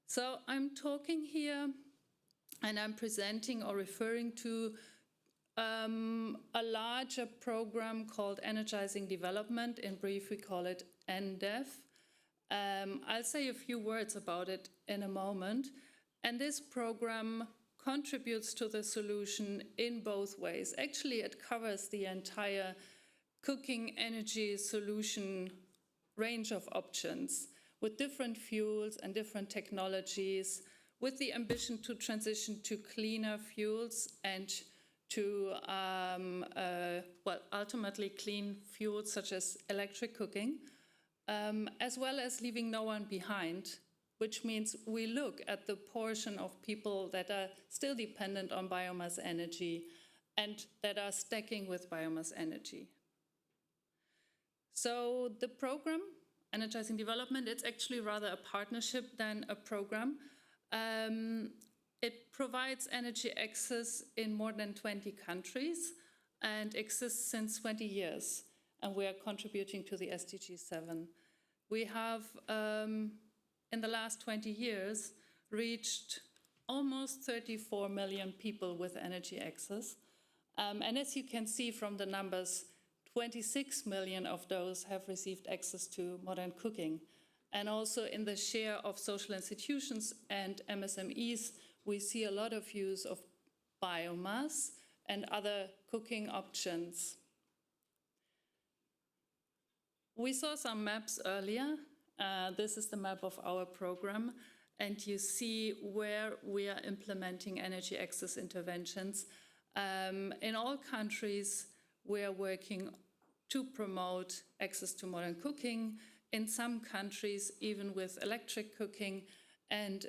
So I'm talking here and I'm presenting or referring to a larger program called Energizing Development. In brief, we call it EnDev. I'll say a few words about it in a moment. And this program contributes to the solution in both ways. Actually, it covers the entire cooking energy solution range of options with different fuels and different technologies, with the ambition to transition to cleaner fuels and to, ultimately clean fuels such as electric cooking, as well as leaving no one behind, which means we look at the portion of people that are still dependent on biomass energy and that are stacking with biomass energy. So the program, Energizing Development, it's actually rather a partnership than a program. It provides energy access in more than 20 countries and exists since 20 years. And we are contributing to the SDG 7. We have in the last 20 years, reached almost 34 million people with energy access. And as you can see from the numbers, 26 million of those have received access to modern cooking. And also in the share of social institutions and MSMEs, we see a lot of use of biomass and other cooking options. We saw some maps earlier. This is the map of our program, and you see where we are implementing energy access interventions. In all countries, we are working to promote access to modern cooking. In some countries, even with electric cooking, and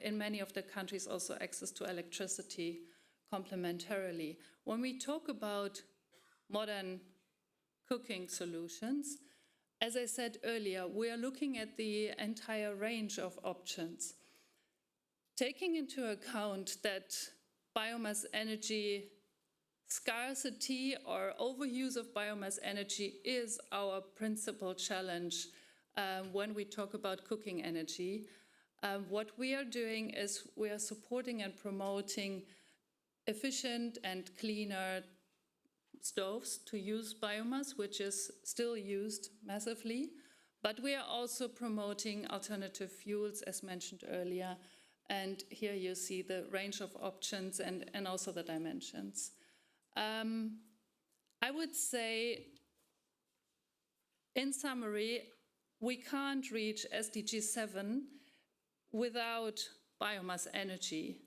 in many of the countries, also access to electricity complementarily. When we talk about modern cooking solutions, as I said earlier, we are looking at the entire range of options, taking into account that biomass energy scarcity or overuse of biomass energy is our principal challenge when we talk about cooking energy. What we are doing is we are supporting and promoting efficient and cleaner stoves to use biomass, which is still used massively, but we are also promoting alternative fuels, as mentioned earlier, and here you see the range of options and also the dimensions. I would say, in summary, we can't reach SDG 7 without biomass energy,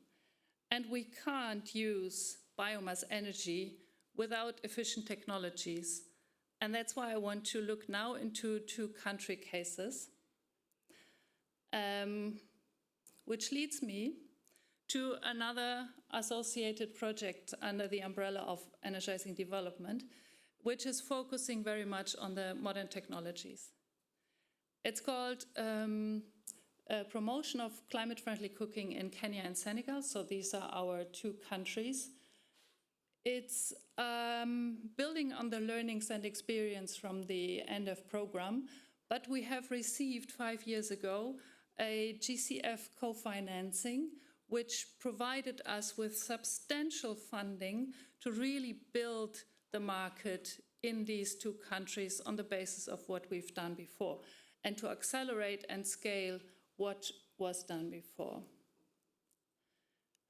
and we can't use biomass energy without efficient technologies. And that's why I want to look now into 2 country cases, which leads me to another associated project under the umbrella of Energizing Development, which is focusing very much on the modern technologies. It's called Promotion of Climate-Friendly Cooking in Kenya and Senegal. So these are our 2 countries. It's building on the learnings and experience from the EnDev program, but we have received 5 years ago a GCF co-financing, which provided us with substantial funding to really build the market in these 2 countries on the basis of what we've done before, and to accelerate and scale what was done before.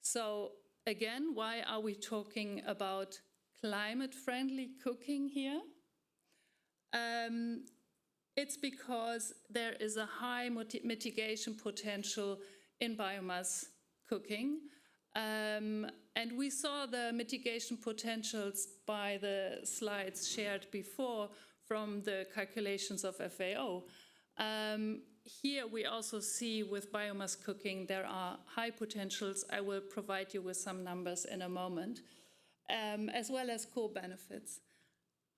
So again, why are we talking about climate-friendly cooking here? It's because there is a high mitigation potential in biomass cooking. And we saw the mitigation potentials by the slides shared before from the calculations of FAO. Here we also see with biomass cooking there are high potentials. I will provide you with some numbers in a moment, as well as co-benefits.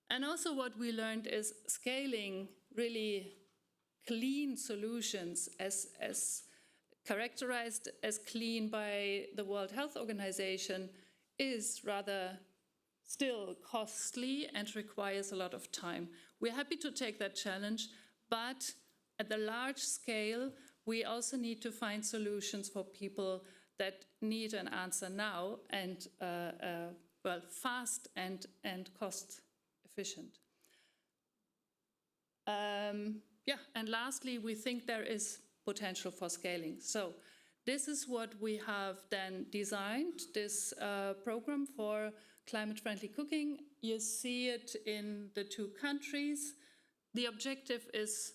And also what we learned is scaling really clean solutions as characterized as clean by the World Health Organization is rather still costly and requires a lot of time. We're happy to take that challenge, but at the large scale, we also need to find solutions for people that need an answer now and, well, fast and cost efficient. And lastly, we think there is potential for scaling. So this is what we have then designed, this program for climate-friendly cooking. You see it in the 2 countries. The objective is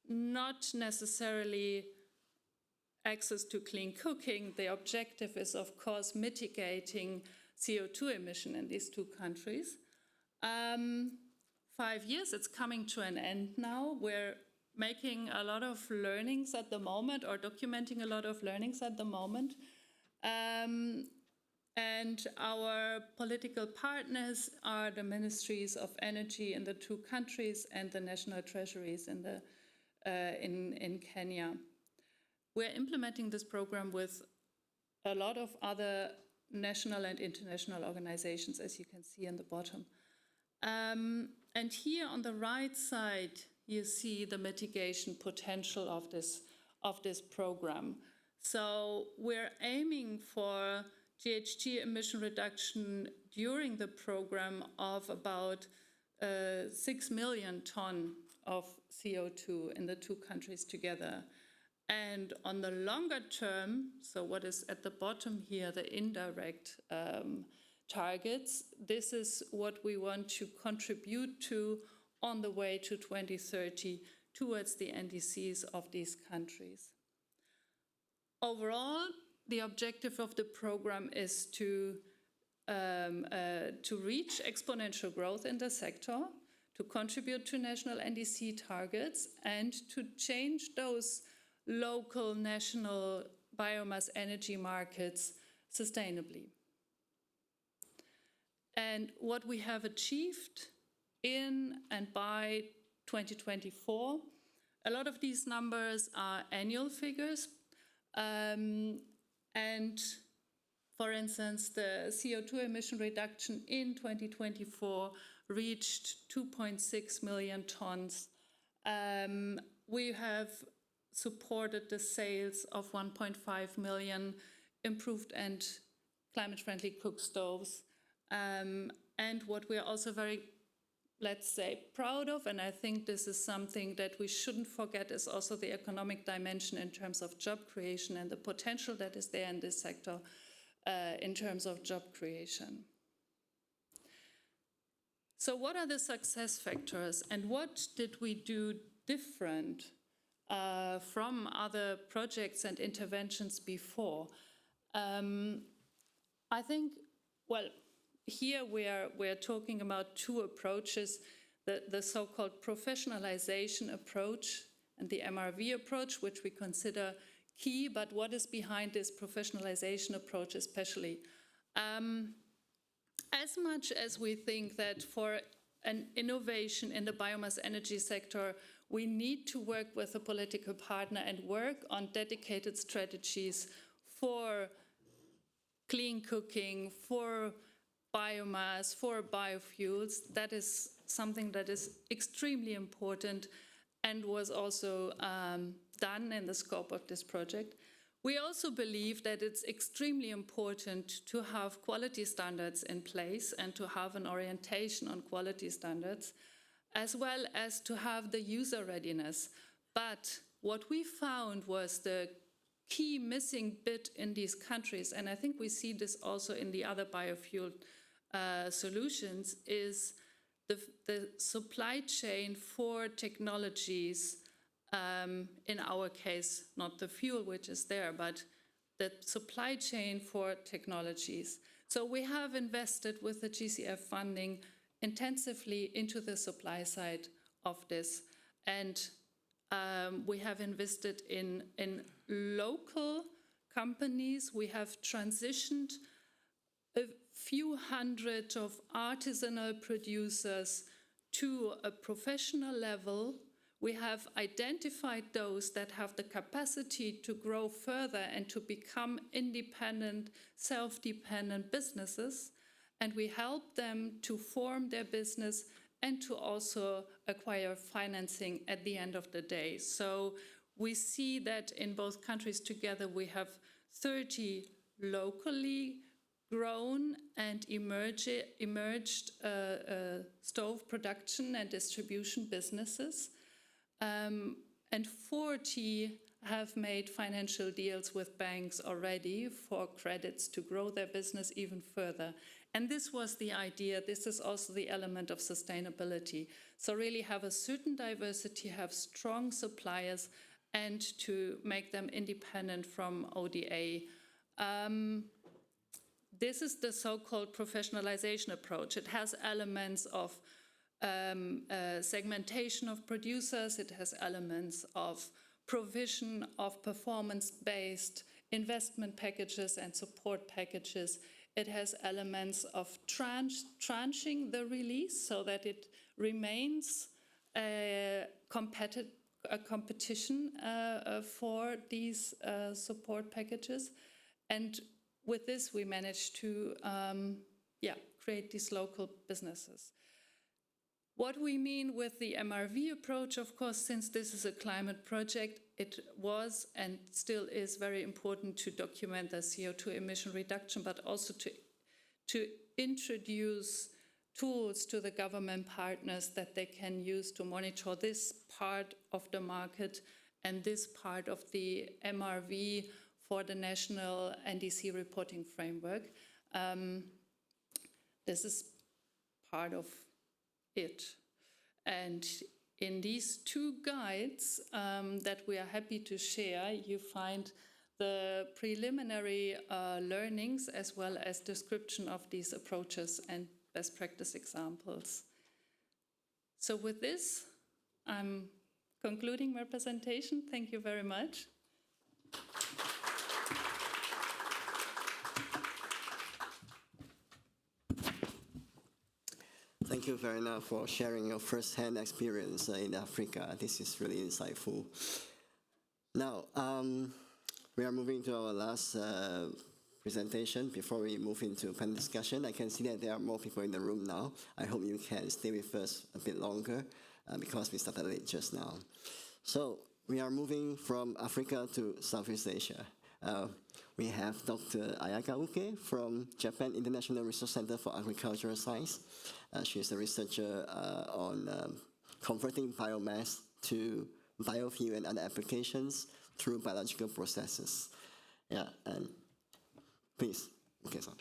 not necessarily access to clean cooking. The objective is, of course, mitigating CO2 emission in these 2 countries. 5 years, it's coming to an end now. We're making a lot of learnings at the moment, or documenting a lot of learnings at the moment. And our political partners are the ministries of energy in the 2 countries and the national treasuries in Kenya. We're implementing this program with a lot of other national and international organizations, as you can see on the bottom. And here on the right side, you see the mitigation potential of this of this program. So we're aiming for GHG emission reduction during the program of about 6 million ton of CO2 in the two countries together. And on the longer term, so what is at the bottom here, the indirect targets, this is what we want to contribute to on the way to 2030 towards the NDCs of these countries. Overall, the objective of the program is to reach exponential growth in the sector, to contribute to national NDC targets, and to change those local, national biomass energy markets sustainably. And what we have achieved in and by 2024, a lot of these numbers are annual figures. And for instance, the CO2 emission reduction in 2024 reached 2.6 million tons. We have supported the sales of 1.5 million improved and climate-friendly cook stoves. And what we are also very, let's say, proud of, and I think this is something that we shouldn't forget, is also the economic dimension in terms of job creation and the potential that is there in this sector in terms of job creation. So what are the success factors and what did we do different from other projects and interventions before? I think, well, here we're talking about two approaches, the so-called professionalization approach and the MRV approach, which we consider key, but what is behind this professionalization approach especially? As much as we think that for an innovation in the biomass energy sector, we need to work with a political partner and work on dedicated strategies for clean cooking, for biomass, for biofuels. That is something that is extremely important and was also done in the scope of this project. We also believe that it's extremely important to have quality standards in place and to have an orientation on quality standards, as well as to have the user readiness. But what we found was the key missing bit in these countries, and I think we see this also in the other biofuel solutions, is the supply chain for technologies. In our case, not the fuel which is there, but the supply chain for technologies. So we have invested with the GCF funding intensively into the supply side of this. And we have invested in local companies. We have transitioned a few hundred of artisanal producers to a professional level. We have identified those that have the capacity to grow further and to become independent, self-dependent businesses. And we help them to form their business and to also acquire financing at the end of the day. So we see that in both countries together, we have 30 locally grown and emerged stove production and distribution businesses. And 40 have made financial deals with banks already for credits to grow their business even further. And this was the idea. This is also the element of sustainability. So really have a certain diversity, have strong suppliers, and to make them independent from ODA. This is the so-called professionalization approach. It has elements of segmentation of producers. It has elements of provision of performance-based investment packages and support packages. It has elements of tranching the release so that it remains a competition for these support packages. And with this, we managed to create these local businesses. What we mean with the MRV approach, of course, since this is a climate project, it was and still is very important to document the CO2 emission reduction, but also to introduce tools to the government partners that they can use to monitor this part of the market and this part of the MRV for the national NDC reporting framework. This is part of it. And in these two guides that we are happy to share, you find the preliminary learnings as well as description of these approaches and best practice examples. So with this, I'm concluding my presentation. Thank you very much. Thank you, Verena, for sharing your first-hand experience in Africa. This is really insightful. Now, we are moving to our last presentation. Before we move into panel discussion, I can see that there are more people in the room now. I hope you can stay with us a bit longer because we started late just now. So we are moving from Africa to Southeast Asia. We have Dr. Ayaka Uke from Japan International Research Center for Agricultural Science. She is a researcher on converting biomass to biofuel and other applications through biological processes. Yeah, and please, okay, so.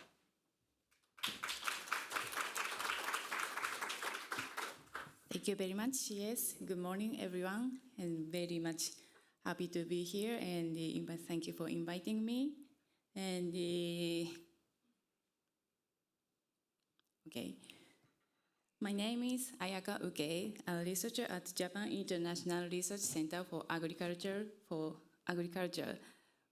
Thank you very much. Yes, good morning, everyone, and very much happy to be here. And thank you for inviting me. And okay, my name is Ayaka Uke, a researcher at Japan International Research Center for Agriculture,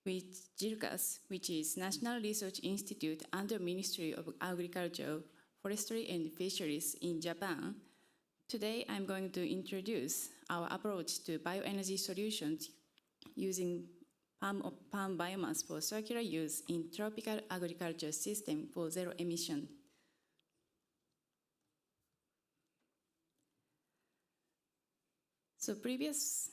with JIRCAS, which is National Research Institute under Ministry of Agriculture, Forestry and Fisheries in Japan. Today, I'm going to introduce our approach to bioenergy solutions using palm biomass for circular use in tropical agriculture system for zero emission. So previous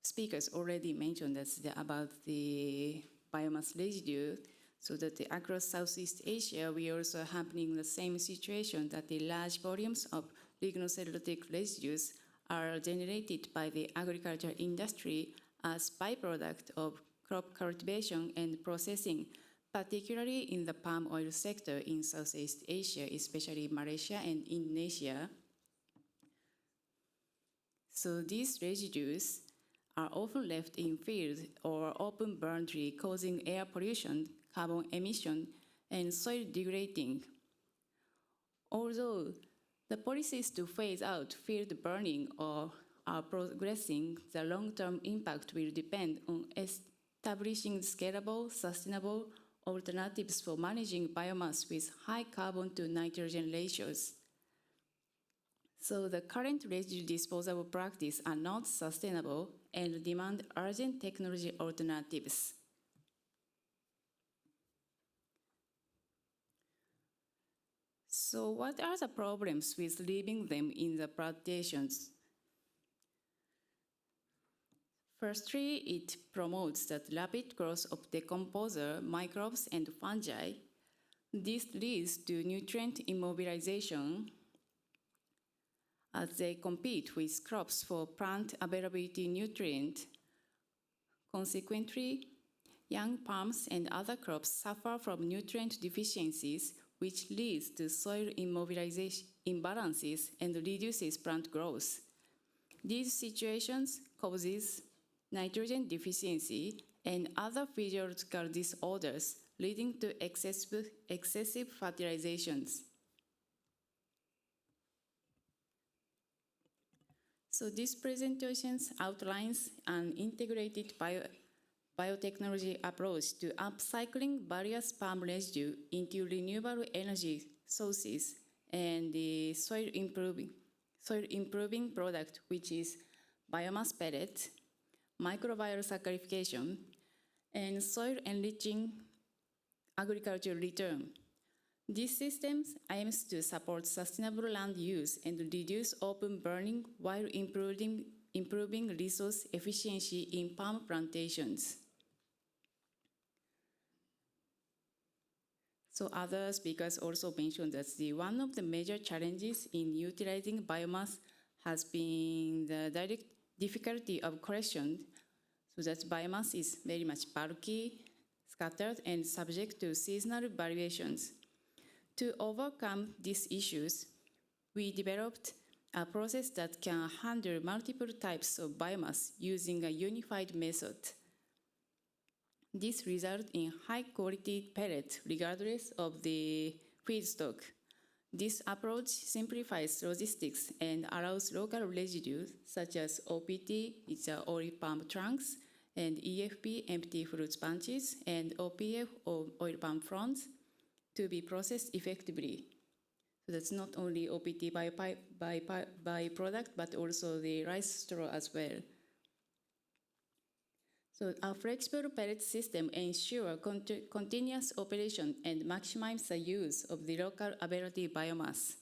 speakers already mentioned about the biomass residue, so that across Southeast Asia, we are also happening the same situation that the large volumes of lignocellulosic residues are generated by the agriculture industry as byproduct of crop cultivation and processing, particularly in the palm oil sector in Southeast Asia, especially Malaysia and Indonesia. So these residues are often left in fields or open boundary, causing air pollution, carbon emission, and soil degrading. Although the policies to phase out field burning are progressing, the long-term impact will depend on establishing scalable, sustainable alternatives for managing biomass with high carbon to nitrogen ratios. So the current residue disposal practices are not sustainable and demand urgent technology alternatives. So what are the problems with leaving them in the plantations? Firstly, it promotes the rapid growth of decomposer microbes and fungi. This leads to nutrient immobilization as they compete with crops for plant availability nutrient. Consequently, young palms and other crops suffer from nutrient deficiencies, which leads to soil immobilization imbalances and reduces plant growth. These situations causes nitrogen deficiency and other physiological disorders, leading to excessive fertilizations. So this presentation outlines an integrated biotechnology approach to upcycling various palm residue into renewable energy sources and the soil improving product, which is biomass pellet, microbial saccharification, and soil enriching agricultural return. These systems aims to support sustainable land use and reduce open burning while improving improving resource efficiency in palm plantations. So other speakers also mentioned that one of the major challenges in utilizing biomass has been the direct difficulty of collection, so that biomass is very much bulky, scattered, and subject to seasonal variations. To overcome these issues, we developed a process that can handle multiple types of biomass using a unified method. This results in high-quality pellet regardless of the feedstock. This approach simplifies logistics and allows local residues such as OPT, it's oil palm trunks, and EFP, empty fruit bunches, and OPF, oil palm fronds, to be processed effectively. So that's not only OPT byproduct, but also the rice straw as well. So a flexible pellet system ensures continuous operation and maximize the use of the local available biomass.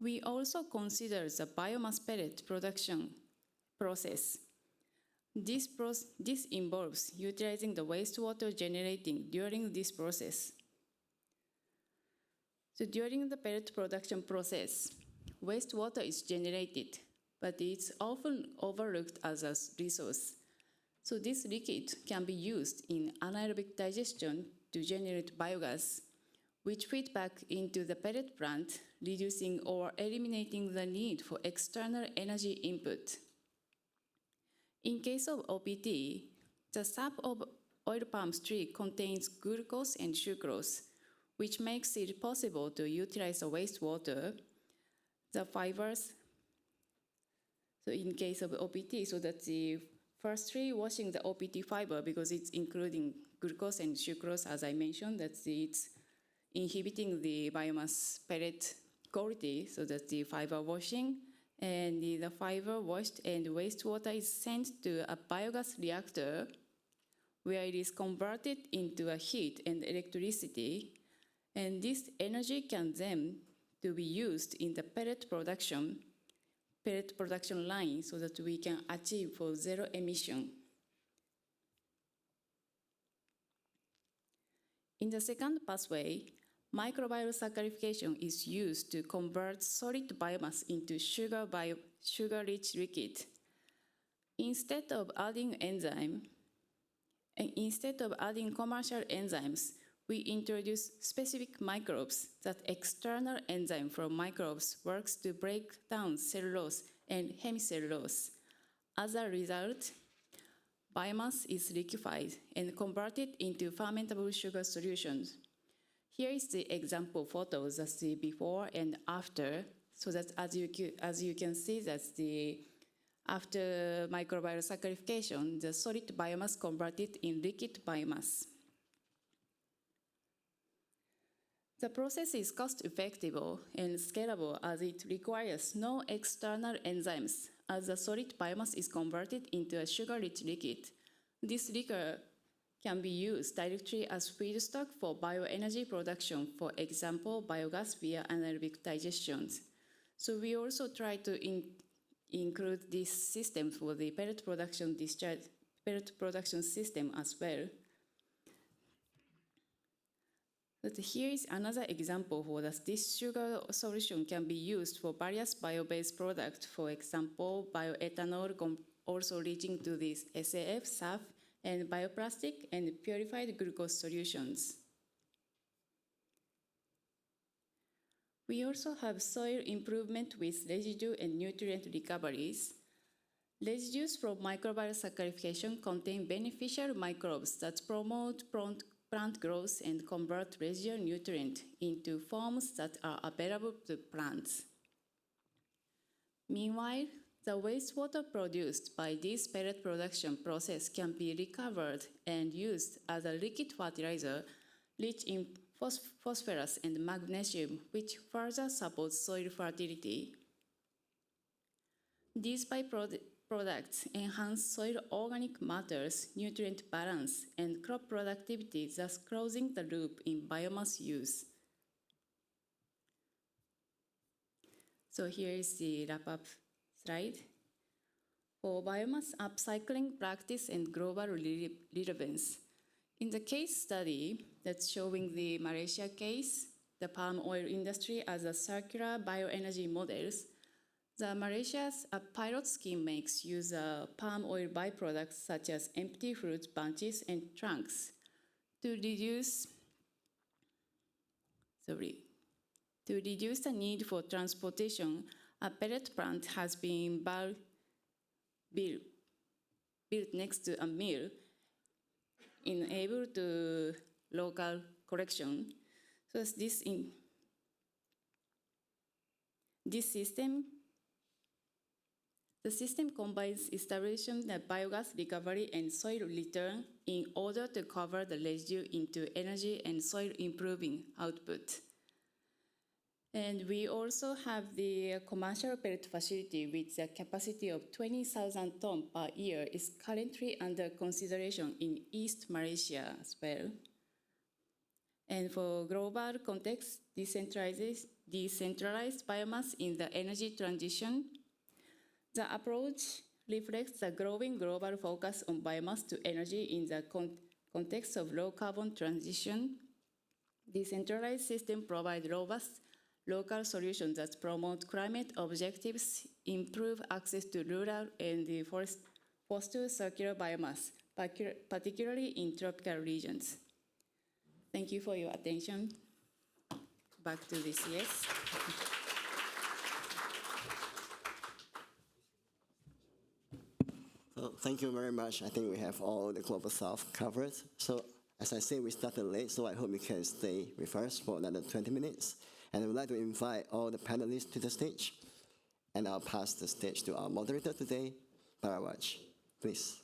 We also consider the biomass pellet production process. This involves utilizing the wastewater generating during this process. So during the pellet production process, wastewater is generated, but it's often overlooked as a resource. So this liquid can be used in anaerobic digestion to generate biogas, which feed back into the pellet plant, reducing or eliminating the need for external energy input. In case of OPT, the sap of oil palm tree contains glucose and sucrose, which makes it possible to utilize the wastewater, the fibers. So in case of OPT, so that the firstly washing the OPT fiber, because it's including glucose and sucrose, as I mentioned, that it's inhibiting the biomass pellet quality, so that the fiber washing, and the fiber washed and wastewater is sent to a biogas reactor where it is converted into a heat and electricity, and this energy can then to be used in the pellet production line, so that we can achieve for zero emission. In the second pathway, microbial saccharification is used to convert solid biomass into sugar-rich liquid. Instead of adding commercial enzymes, we introduce specific microbes that external enzyme from microbes works to break down cellulose and hemicellulose. As a result, biomass is liquefied and converted into fermentable sugar solutions. Here is the example photos, that's the before and after, so that as you can see, that's the after microbial saccharification, the solid biomass converted in liquid biomass. The process is cost-effective and scalable as it requires no external enzymes, as the solid biomass is converted into a sugar-rich liquid. This liquor can be used directly as feedstock for bioenergy production, for example, biogas via anaerobic digestion. So we also try to include this system for the pellet production system as well. But here is another example for that this sugar solution can be used for various bio-based products, for example, bioethanol, also leading to this SAF, SAF, and bioplastic and purified glucose solutions. We also have soil improvement with residue and nutrient recoveries. Residues from microbial saccharification contain beneficial microbes that promote plant growth and convert residual nutrient into forms that are available to plants. Meanwhile, the wastewater produced by this pellet production process can be recovered and used as a liquid fertilizer rich in phosphorus and magnesium, which further supports soil fertility. These byproducts enhance soil organic matters, nutrient balance, and crop productivity, thus closing the loop in biomass use. So here is the wrap-up slide. For biomass upcycling practice and global relevance. In the case study that's showing the Malaysia case, the palm oil industry as a circular bioenergy models, the Malaysia's pilot scheme makes use of palm oil byproducts such as empty fruit bunches and trunks to reduce the need for transportation. A pellet plant has been built next to a mill, enable to local collection. So the system combines establishing the biogas recovery and soil return in order to cover the residue into energy and soil improving output. And we also have the commercial pellet facility with a capacity of 20,000 tons per year is currently under consideration in East Malaysia as well. And for global context, decentralized biomass in the energy transition, the approach reflects the growing global focus on biomass to energy in the context of low carbon transition. Decentralized systems provide robust local solutions that promote climate objectives, improve access to rural and foster circular biomass, particularly in tropical regions. Thank you for your attention. Back to the CS. Well, thank you very much. I think we have all the global south covered. So as I say, we started late, so I hope you can stay with us for another 20 minutes. And I would like to invite all the panelists to the stage. And I'll pass the stage to our moderator today, Bharadwaj. Please.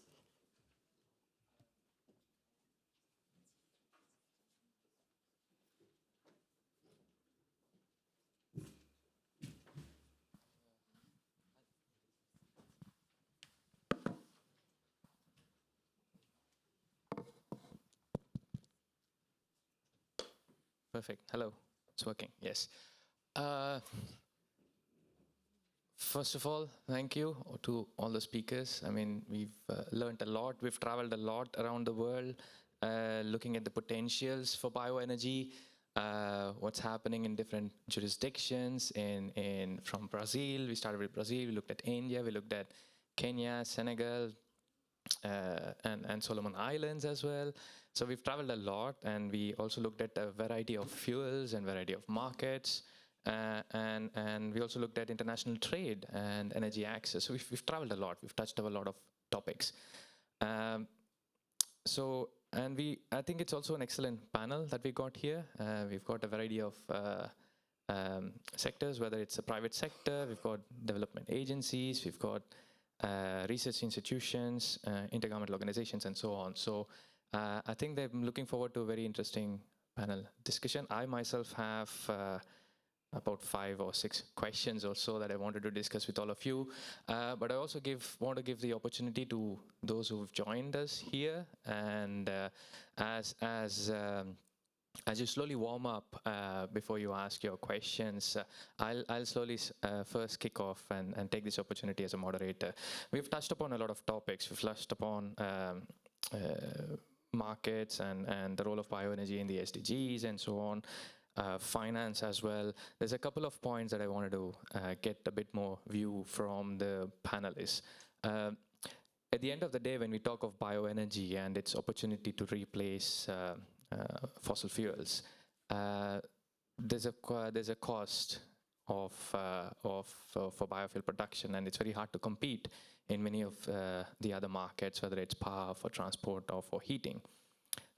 Perfect. Hello. It's working. Yes. First of all, thank you to all the speakers. I mean, we've learned a lot. We've traveled a lot around the world, looking at the potentials for bioenergy, what's happening in different jurisdictions. From Brazil, we started with Brazil. We looked at India. We looked at Kenya, Senegal, and Solomon Islands as well. So we've traveled a lot, and we also looked at a variety of fuels and variety of markets, and we also looked at international trade and energy access. So we've traveled a lot. We've touched on a lot of topics. I think it's also an excellent panel that we got here. We've got a variety of sectors, whether it's a private sector, we've got development agencies, we've got research institutions, intergovernmental organizations, and so on. So I think I'm looking forward to a very interesting panel discussion. I myself have about 5 or 6 questions or so that I wanted to discuss with all of you. But I also want to give the opportunity to those who've joined us here. And as you slowly warm up before you ask your questions, I'll slowly first kick off and take this opportunity as a moderator. We've touched upon a lot of topics. We've touched upon markets and the role of bioenergy in the SDGs and so on, finance as well. There's a couple of points that I wanted to get a bit more view from the panelists. At the end of the day, when we talk of bioenergy and its opportunity to replace fossil fuels, there's a cost for biofuel production, and it's very hard to compete in many of the other markets, whether it's power, for transport, or for heating.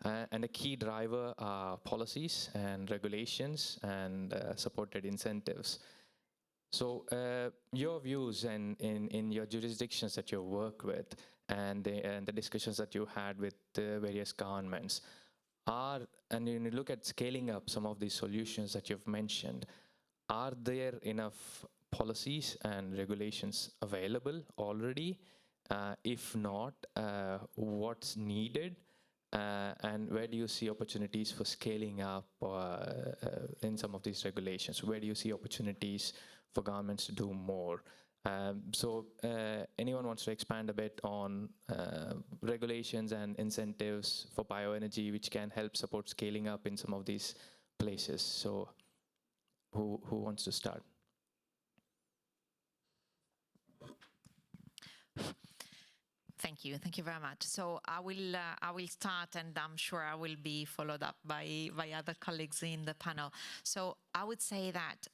And the key driver are policies and regulations and supported incentives. So your views in your jurisdictions that you work with and the discussions that you had with the various governments are, and when you look at scaling up some of these solutions that you've mentioned, are there enough policies and regulations available already? If not, what's needed? And where do you see opportunities for scaling up in some of these regulations? Where do you see opportunities for governments to do more? So anyone wants to expand a bit on regulations and incentives for bioenergy, which can help support scaling up in some of these places? So who wants to start? Thank you very much. So I will start, and I'm sure I will be followed up by other colleagues in the panel. So I would say that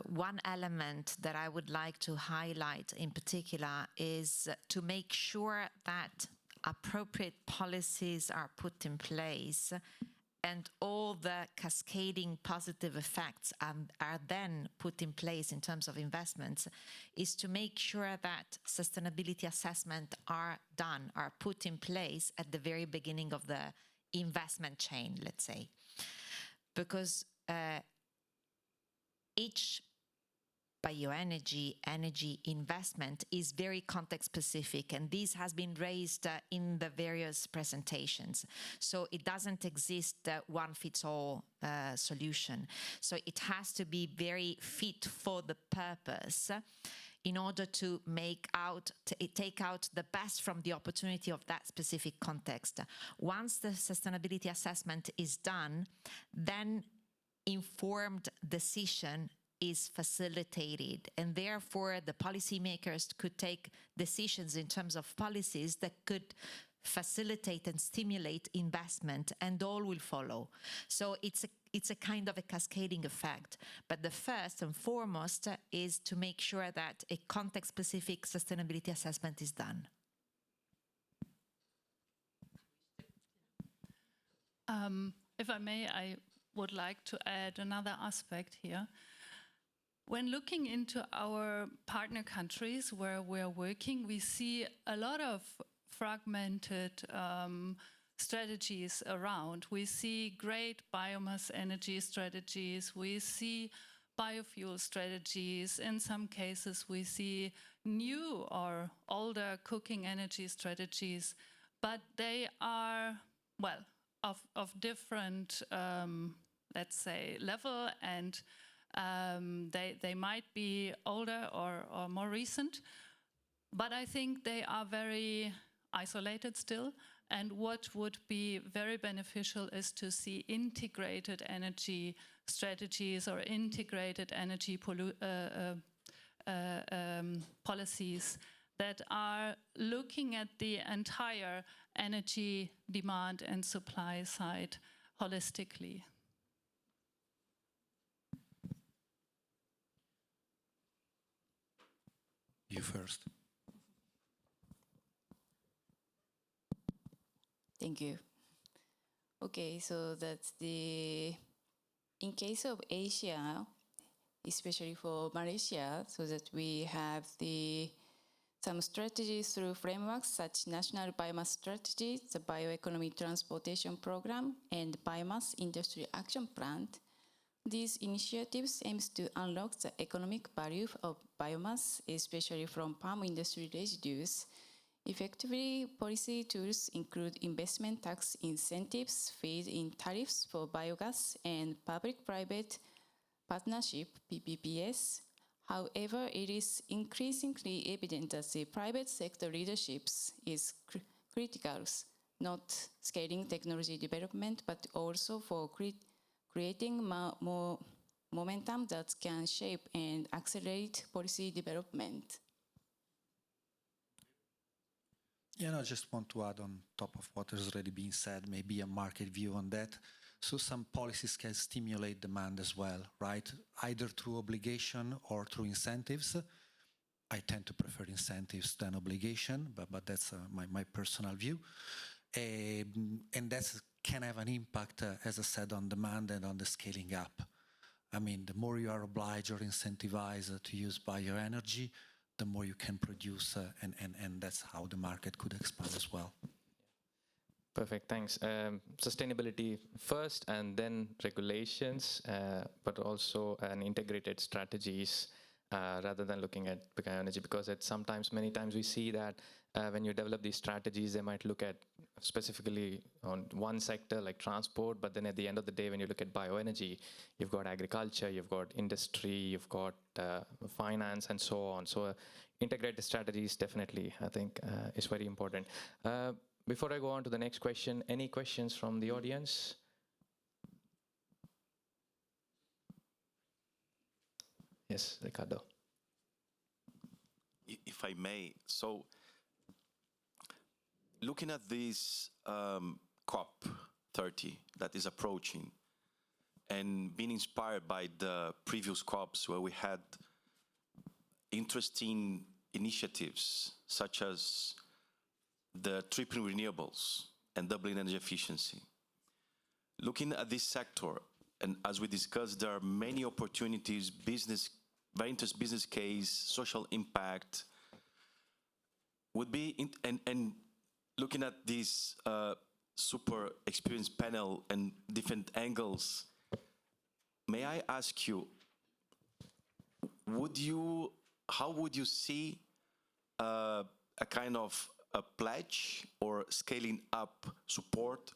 one element that I would like to highlight in particular is to make sure that appropriate policies are put in place and all the cascading positive effects are then put in place in terms of investments, is to make sure that sustainability assessment are put in place at the very beginning of the investment chain, let's say. Because each bioenergy energy investment is very context specific, and this has been raised in the various presentations. So it doesn't exist one fits all solution. So it has to be very fit for the purpose in order to take out the best from the opportunity of that specific context. Once the sustainability assessment is done, then informed decision is facilitated, and therefore the policymakers could take decisions in terms of policies that could facilitate and stimulate investment, and all will follow. So it's a kind of a cascading effect. But the first and foremost is to make sure that a context-specific sustainability assessment is done. If I may, I would like to add another aspect here. When looking into our partner countries where we're working, we see a lot of fragmented strategies around. We see great biomass energy strategies, we see biofuel strategies, in some cases we see new or older cooking energy strategies, but they are, well, of different, let's say, level, and they might be older or more recent, but I think they are very isolated still. And what would be very beneficial is to see integrated energy strategies or integrated energy policies that are looking at the entire energy demand and supply side holistically. You first. Thank you. Okay, so that's in case of Asia, especially for Malaysia, so that we have some strategies through frameworks such National Biomass Strategy, the Bioeconomy Transportation Program, and Biomass Industry Action Plan. These initiatives aims to unlock the economic value of biomass, especially from palm industry residues. Effectively, policy tools include investment tax incentives, feed-in tariffs for biogas, and public-private partnership, PPPs. However, it is increasingly evident that the private sector leadership is critical, not scaling technology development, but also for creating more momentum that can shape and accelerate policy development. Yeah, I just want to add on top of what has already been said, maybe a market view on that. So some policies can stimulate demand as well, right? Either through obligation or through incentives. I tend to prefer incentives than obligation, but that's my personal view. And that can have an impact, as I said, on demand and on the scaling up. I mean, the more you are obliged or incentivized to use bioenergy, the more you can produce, and that's how the market could expand as well. Perfect, thanks. Sustainability first and then regulations, but also an integrated strategies rather than looking at bioenergy, because many times we see that when you develop these strategies, they might look at specifically on one sector like transport, but then at the end of the day, when you look at bioenergy, you've got agriculture, you've got industry, you've got finance, and so on. So integrated strategies definitely, I think, is very important. Before I go on to the next question, any questions from the audience? Yes, Ricardo. If I may, so looking at this COP30 that is approaching and being inspired by the previous COPs where we had interesting initiatives such as the tripling renewables and doubling energy efficiency. Looking at this sector, and as we discussed, there are many opportunities, very interesting business case, social impact, would be, and looking at this super experienced panel and different angles, may I ask you, how would you see a kind of a pledge or scaling up support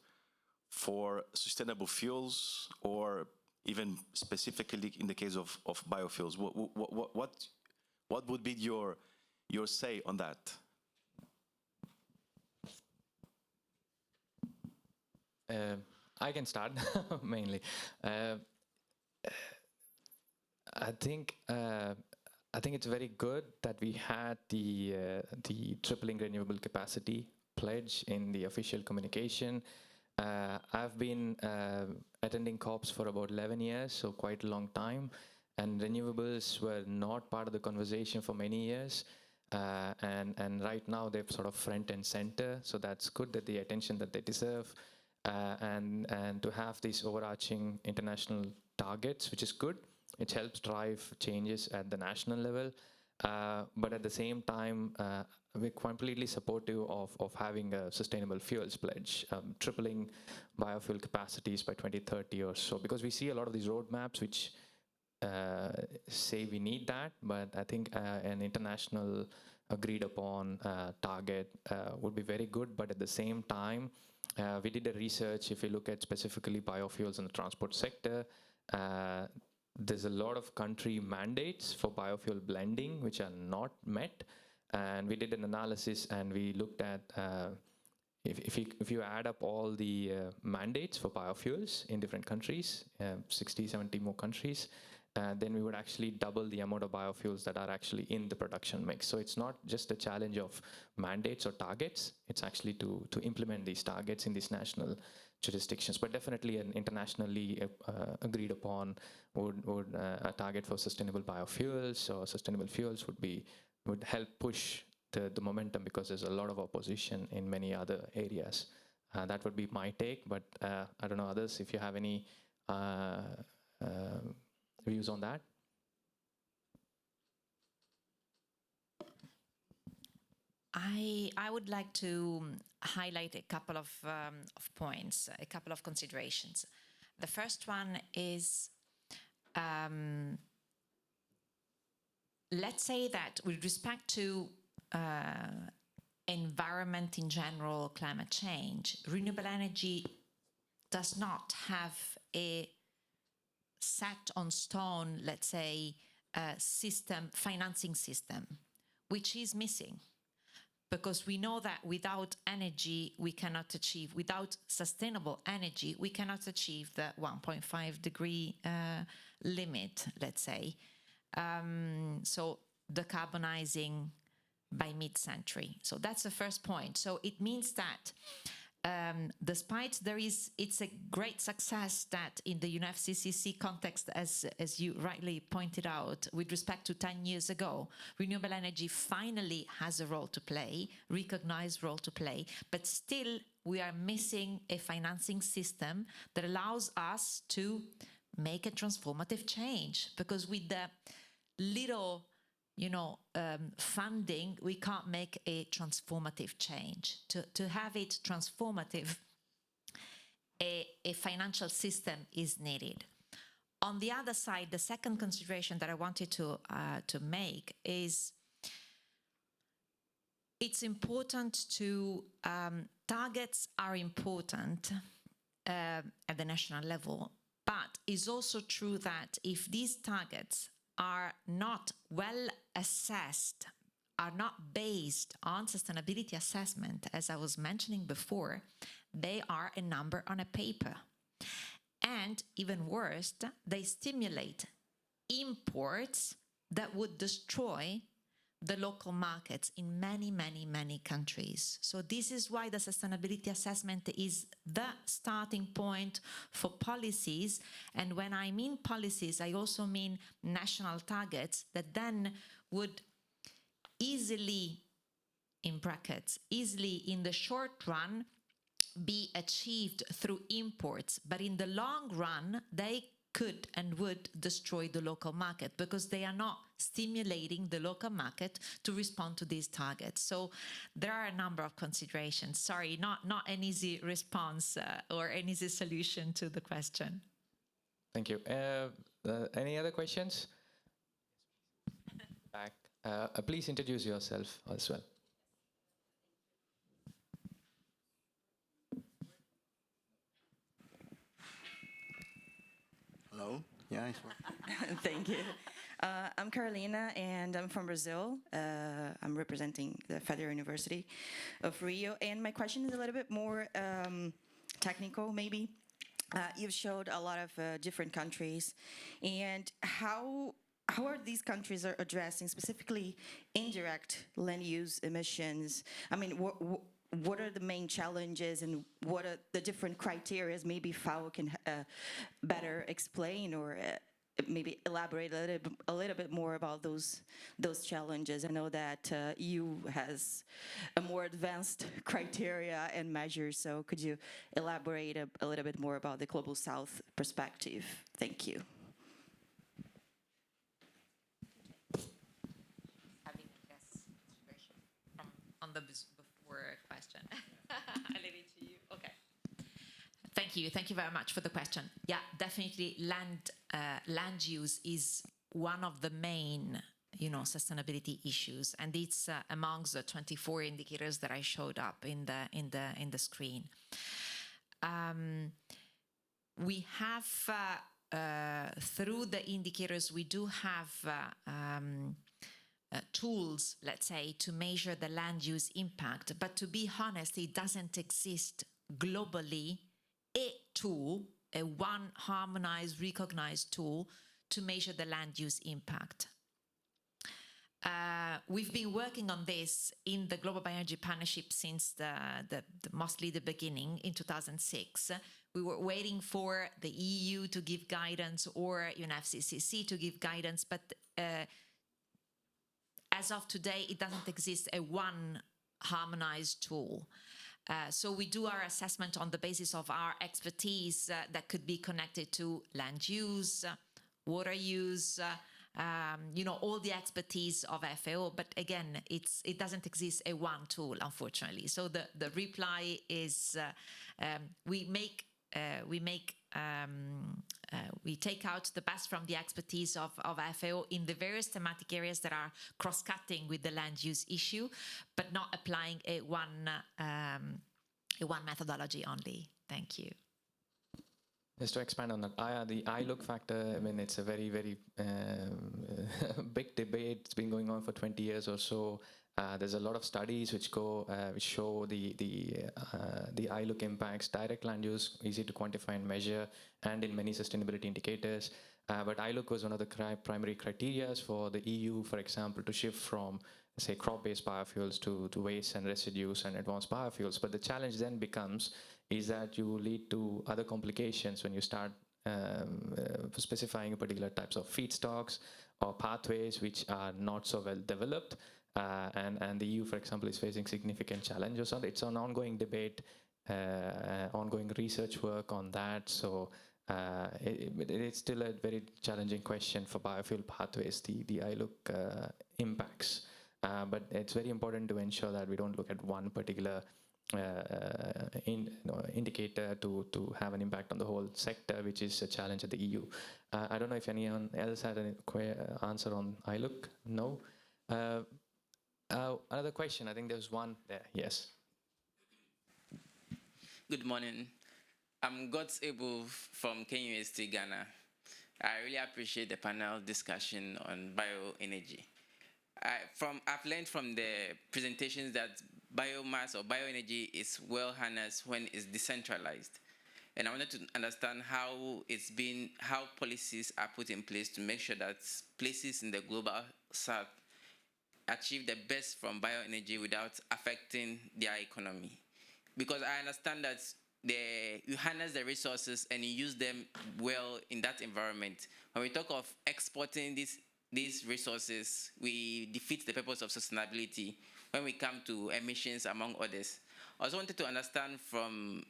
for sustainable fuels, or even specifically in the case of biofuels? What would be your say on that? I can start mainly. I think it's very good that we had the tripling renewable capacity pledge in the official communication. I've been attending COPs for about 11 years, so quite a long time, and renewables were not part of the conversation for many years. And right now they're sort of front and center, so that's good, that the attention that they deserve. And to have these overarching international targets, which is good. It helps drive changes at the national level. But at the same time, we're completely supportive of having a sustainable fuels pledge, tripling biofuel capacities by 2030 or so, because we see a lot of these roadmaps which say we need that, but I think an international agreed upon target would be very good. But at the same time, we did a research, if you look at specifically biofuels in the transport sector, there's a lot of country mandates for biofuel blending which are not met. And we did an analysis and we looked at if you add up all the mandates for biofuels in different countries, 60, 70 more countries, then we would actually double the amount of biofuels that are actually in the production mix. So it's not just a challenge of mandates or targets, it's actually to implement these targets in these national jurisdictions. But definitely an internationally agreed upon would a target for sustainable biofuels or sustainable fuels would help push the momentum, because there's a lot of opposition in many other areas. That would be my take, but I don't know others if you have any views on that. I would like to highlight a couple of points, a couple of considerations. The first one is, let's say that with respect to environment in general, climate change, renewable energy does not have a set on stone, let's say, financing system, which is missing. Because we know that without energy, without sustainable energy, we cannot achieve the 1.5 degree limit, let's say. So decarbonizing by mid-century. So that's the first point. So it means that despite it's a great success that in the UNFCCC context, as you rightly pointed out, with respect to 10 years ago, renewable energy finally has a role to play, recognized role to play, but still we are missing a financing system that allows us to make a transformative change, because with the little funding, we can't make a transformative change. To have it transformative, a financial system is needed. On the other side, the second consideration that I wanted to make is it's important to, targets are important at the national level, but it's also true that if these targets are not well assessed, are not based on sustainability assessment, as I was mentioning before, they are a number on a paper. And even worse, they stimulate imports that would destroy the local markets in many, many, many countries. So this is why the sustainability assessment is the starting point for policies. And when I mean policies, I also mean national targets that then would easily, in brackets, easily in the short run be achieved through imports, but in the long run they could and would destroy the local market because they are not stimulating the local market to respond to these targets. So there are a number of considerations. Sorry, not an easy response or an easy solution to the question. Thank you. Any other questions? Back. Please introduce yourself as well. Hello? Yeah, it's working. Thank you. I'm Carolina, and I'm from Brazil. I'm representing the Federal University of Rio, and my question is a little bit more technical, maybe. You've showed a lot of different countries, and how are these countries addressing specifically indirect land use emissions? I mean, what are the main challenges and what are the different criteria? Maybe FAO can better explain or maybe elaborate a little bit more about those challenges. I know that EU has a more advanced criteria and measures, so could you elaborate a little bit more about the Global South perspective? Thank you. Having a guess on the before question. I leave it to you. Okay. Thank you very much for the question. Yeah, definitely land use is one of the main, sustainability issues, and it's amongst the 24 indicators that I showed up in the screen. We have through the indicators we do have tools, let's say, to measure the land use impact, but to be honest, it doesn't exist globally a one harmonized, recognized tool to measure the land use impact. We've been working on this in the Global Bioenergy Partnership since mostly the beginning in 2006. We were waiting for the EU to give guidance or UNFCCC to give guidance, but as of today, it doesn't exist a one harmonized tool. So we do our assessment on the basis of our expertise that could be connected to land use, water use, all the expertise of FAO. But again, it doesn't exist a one tool, unfortunately. So the reply is we take out the best from the expertise of FAO in the various thematic areas that are cross-cutting with the land use issue, but not applying a one methodology only. Thank you. Just to expand on that, the iLook factor, I mean, it's a very, very big debate. It's been going on for 20 years or so. There's a lot of studies which show the iLook impacts, direct land use, easy to quantify and measure, and in many sustainability indicators. But iLook was one of the primary criteria for the EU, for example, to shift from, say, crop-based biofuels to waste and residues and advanced biofuels. But the challenge then becomes is that you lead to other complications when you start specifying particular types of feedstocks or pathways which are not so well developed. And the EU, for example, is facing significant challenges on it. It's an ongoing debate, ongoing research work on that. So it's still a very challenging question for biofuel pathways, the iLook impacts. But it's very important to ensure that we don't look at one particular indicator to have an impact on the whole sector, which is a challenge at the EU. I don't know if anyone else had an answer on iLook. No? Another question, I think there's one there, yes. Good morning. I'm God's Able from KUST, Ghana. I really appreciate the panel discussion on bioenergy. I've learned from the presentations that biomass or bioenergy is well harnessed when it's decentralized. And I wanted to understand how policies are put in place to make sure that places in the global south achieve the best from bioenergy without affecting their economy. Because I understand that you harness the resources and you use them well in that environment. When we talk of exporting these resources, we defeat the purpose of sustainability when we come to emissions, among others. I also wanted to understand from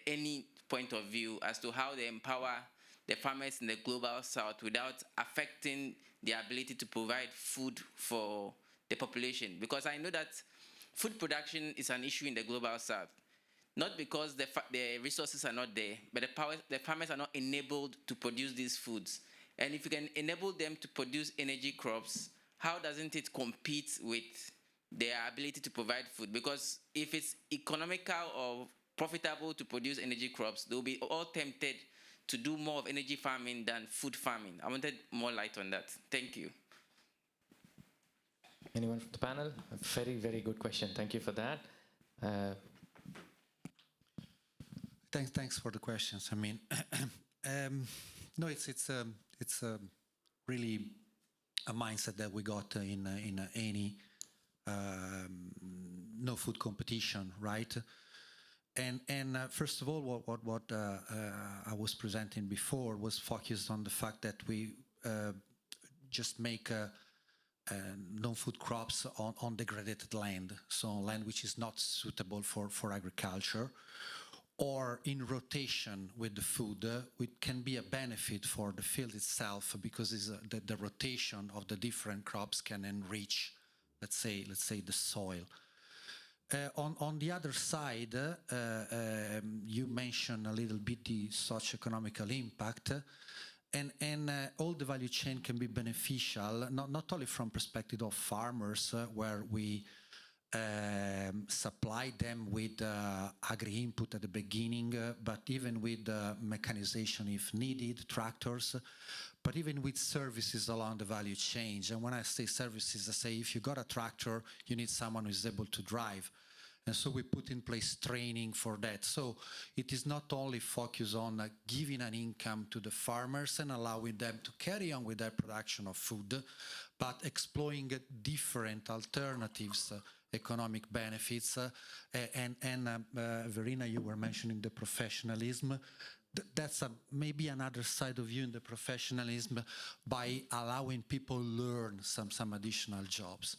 any point of view as to how they empower the farmers in the global south without affecting their ability to provide food for the population. Because I know that food production is an issue in the global south, not because the resources are not there, but the farmers are not enabled to produce these foods. And if you can enable them to produce energy crops, how doesn't it compete with their ability to provide food? Because if it's economical or profitable to produce energy crops, they'll be all tempted to do more of energy farming than food farming. I wanted more light on that. Thank you. Anyone from the panel? A very, very good question. Thank you for that. Thanks for the questions. I mean, no, it's really a mindset that we got in any no food competition, right? And first of all, what I was presenting before was focused on the fact that we just make non-food crops on degraded land, so land which is not suitable for agriculture, or in rotation with the food, which can be a benefit for the field itself, because the rotation of the different crops can enrich, let's say the soil. On the other side, you mentioned a little bit the socio-economical impact, and all the value chain can be beneficial, not only from perspective of farmers, where we supply them with agri input at the beginning, but even with mechanization if needed, tractors, but even with services along the value chain. And when I say services, I say if you got a tractor, you need someone who is able to drive. And so we put in place training for that. So it is not only focused on giving an income to the farmers and allowing them to carry on with their production of food, but exploring different alternatives, economic benefits. Verena, you were mentioning the professionalism. That's maybe another side of you in the professionalism, by allowing people learn some additional jobs.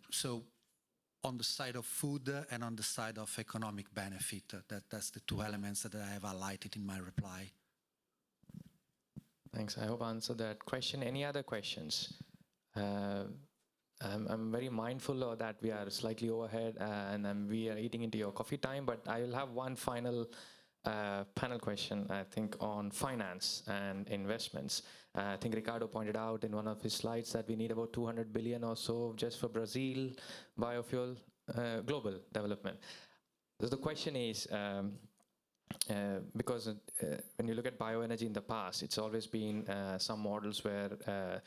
So on the side of food and on the side of economic benefit, that's the two elements that I have highlighted in my reply. Thanks. I hope I answered that question. Any other questions? I'm very mindful of that we are slightly overhead and we are eating into your coffee time, but I will have one final panel question, I think, on finance and investments. I think Ricardo pointed out in one of his slides that we need about 200 billion or so just for Brazil biofuel global development. So the question is, because when you look at bioenergy in the past, it's always been some models where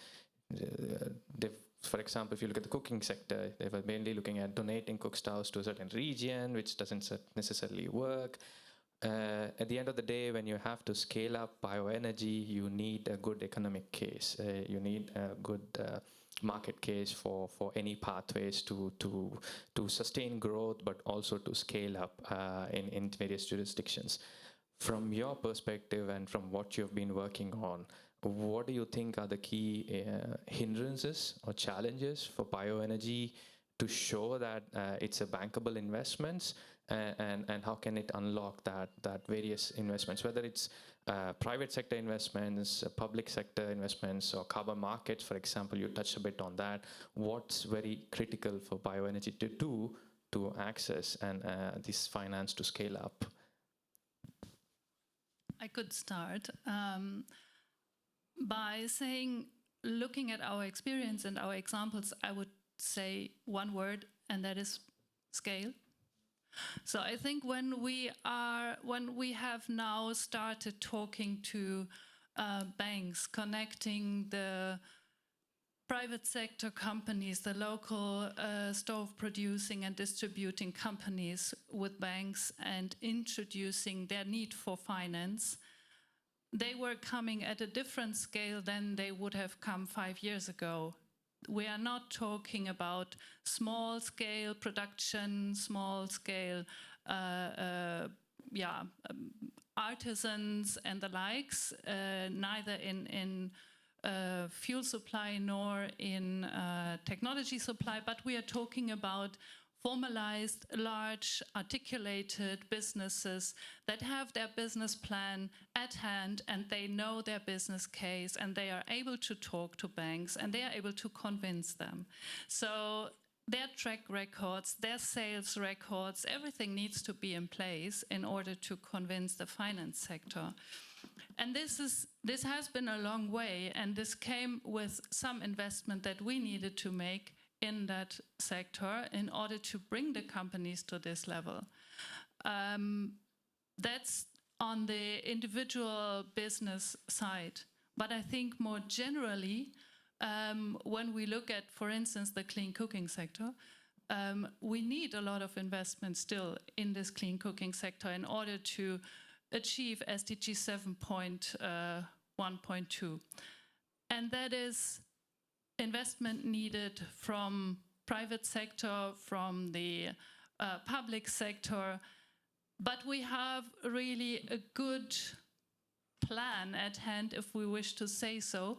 for example, if you look at the cooking sector, they were mainly looking at donating cook stoves to a certain region, which doesn't necessarily work. At the end of the day, when you have to scale up bioenergy, you need a good economic case. You need a good market case for any pathways to sustain growth, but also to scale up in various jurisdictions. From your perspective and from what you've been working on, what do you think are the key hindrances or challenges for bioenergy to show that it's a bankable investments, and how can it unlock that various investments, whether it's private sector investments, public sector investments, or carbon markets, for example? You touched a bit on that. What's very critical for bioenergy to do to access and this finance to scale up? I could start by saying, looking at our experience and our examples, I would say one word, and that is scale. So I think when we have now started talking to banks, connecting the private sector companies, the local stove producing and distributing companies with banks and introducing their need for finance, they were coming at a different scale than they would have come 5 years ago. We are not talking about small scale production, small scale artisans and the likes, neither in fuel supply nor in technology supply, but we are talking about formalized, large, articulated businesses that have their business plan at hand and they know their business case and they are able to talk to banks and they are able to convince them. So their track records, their sales records, everything needs to be in place in order to convince the finance sector. And this has been a long way, and this came with some investment that we needed to make in that sector in order to bring the companies to this level. That's on the individual business side. But I think more generally, when we look at, for instance, the clean cooking sector, we need a lot of investment still in this clean cooking sector in order to achieve SDG 7.1.2. And that is investment needed from private sector, from the public sector, but we have really a good plan at hand, if we wish to say so.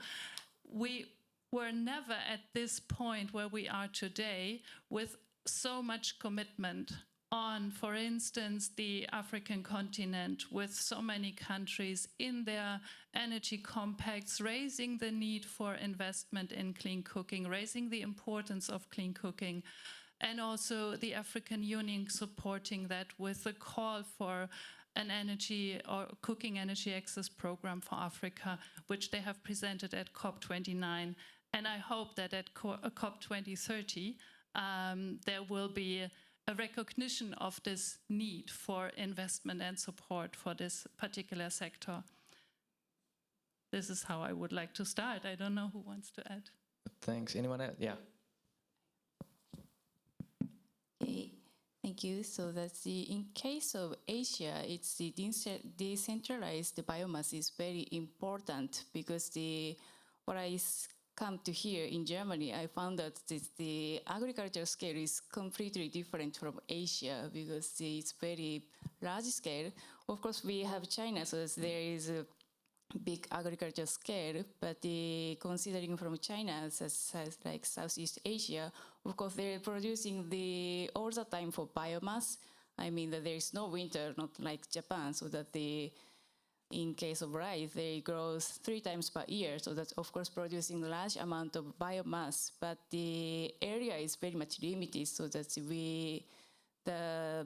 We were never at this point where we are today with so much commitment on, for instance, the African continent, with so many countries in their energy compacts, raising the need for investment in clean cooking, raising the importance of clean cooking, and also the African Union supporting that with a call for an energy or cooking energy access program for Africa, which they have presented at COP29. And I hope that at COP 2030, there will be a recognition of this need for investment and support for this particular sector. This is how I would like to start. I don't know who wants to add. Thanks. Anyone else? Yeah. Thank you. So that's in case of Asia, it's the decentralized biomass is very important because what I come to here in Germany, I found that the agricultural scale is completely different from Asia because it's very large scale. Of course, we have China, so there is a big agricultural scale, but considering from China as like Southeast Asia, of course, they're producing all the time for biomass. I mean that there is no winter, not like Japan, so that in case of rice, they grow 3 times per year, so that's of course producing a large amount of biomass, but the area is very much limited, so that the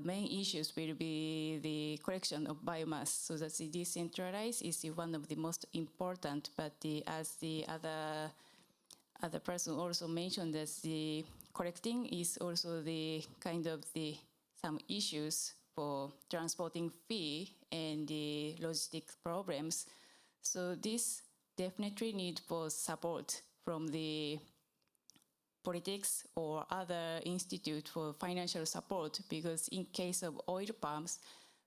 main issues will be the collection of biomass, so that the decentralized is one of the most important, but as the other person also mentioned, that the collecting is also the kind of some issues for transporting fee and the logistic problems. So this definitely need for support from the politics or other institute for financial support, because in case of oil palms,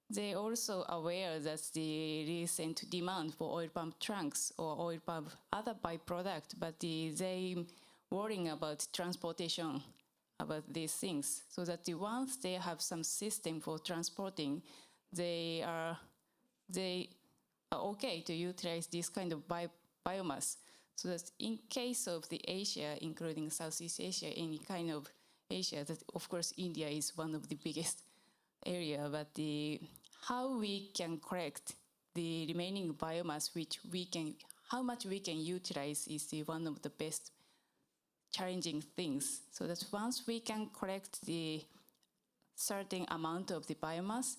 they also aware that the recent demand for oil palm trunks or oil palm other byproduct, but they worrying about transportation about these things, so that once they have some system for transporting, they are okay to utilize this kind of biomass. So that in case of the Asia, including Southeast Asia, any kind of Asia, that of course India is one of the biggest area, but how we can collect the remaining biomass, how much we can utilize is one of the best challenging things. So that once we can collect the certain amount of the biomass,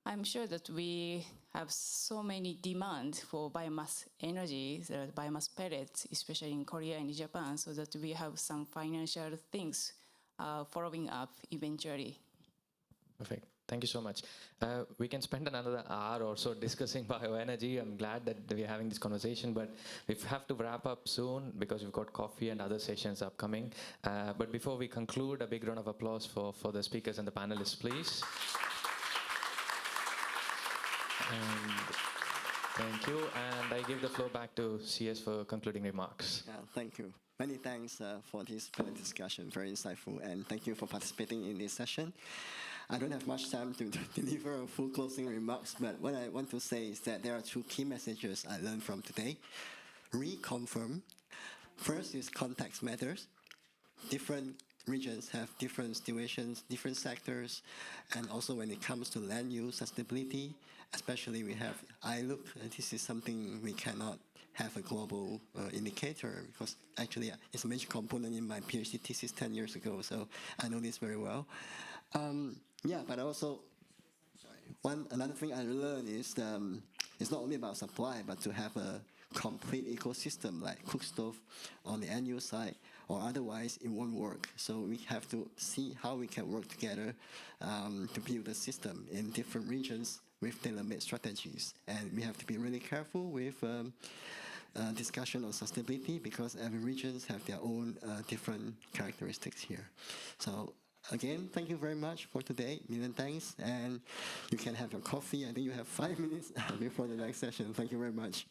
I'm sure that we have so many demand for biomass energy, the biomass pellets, especially in Korea and Japan, so that we have some financial things following up eventually. Perfect. Thank you so much. We can spend another hour or so discussing bioenergy. I'm glad that we're having this conversation, but we have to wrap up soon because we've got coffee and other sessions upcoming. But before we conclude, a big round of applause for the speakers and the panelists, please. And thank you. And I give the floor back to CS for concluding remarks. Yeah, thank you. Many thanks for this panel discussion, very insightful, and thank you for participating in this session. I don't have much time to deliver a full closing remarks, but what I want to say is that there are two key messages I learned from today. Reconfirm. First is context matters. Different regions have different situations, different sectors, and also when it comes to land use sustainability, especially we have ILUC, and this is something we cannot have a global indicator because actually it's a major component in my PhD thesis 10 years ago, so I know this very well. Yeah, but also, another thing I learned is it's not only about supply, but to have a complete ecosystem like cook stove on the end use side, or otherwise it won't work. So we have to see how we can work together to build a system in different regions with tailor-made strategies. And we have to be really careful with discussion on sustainability because every region have their own different characteristics here. So again, thank you very much for today. Million thanks. And you can have your coffee. I think you have 5 minutes before the next session. Thank you very much.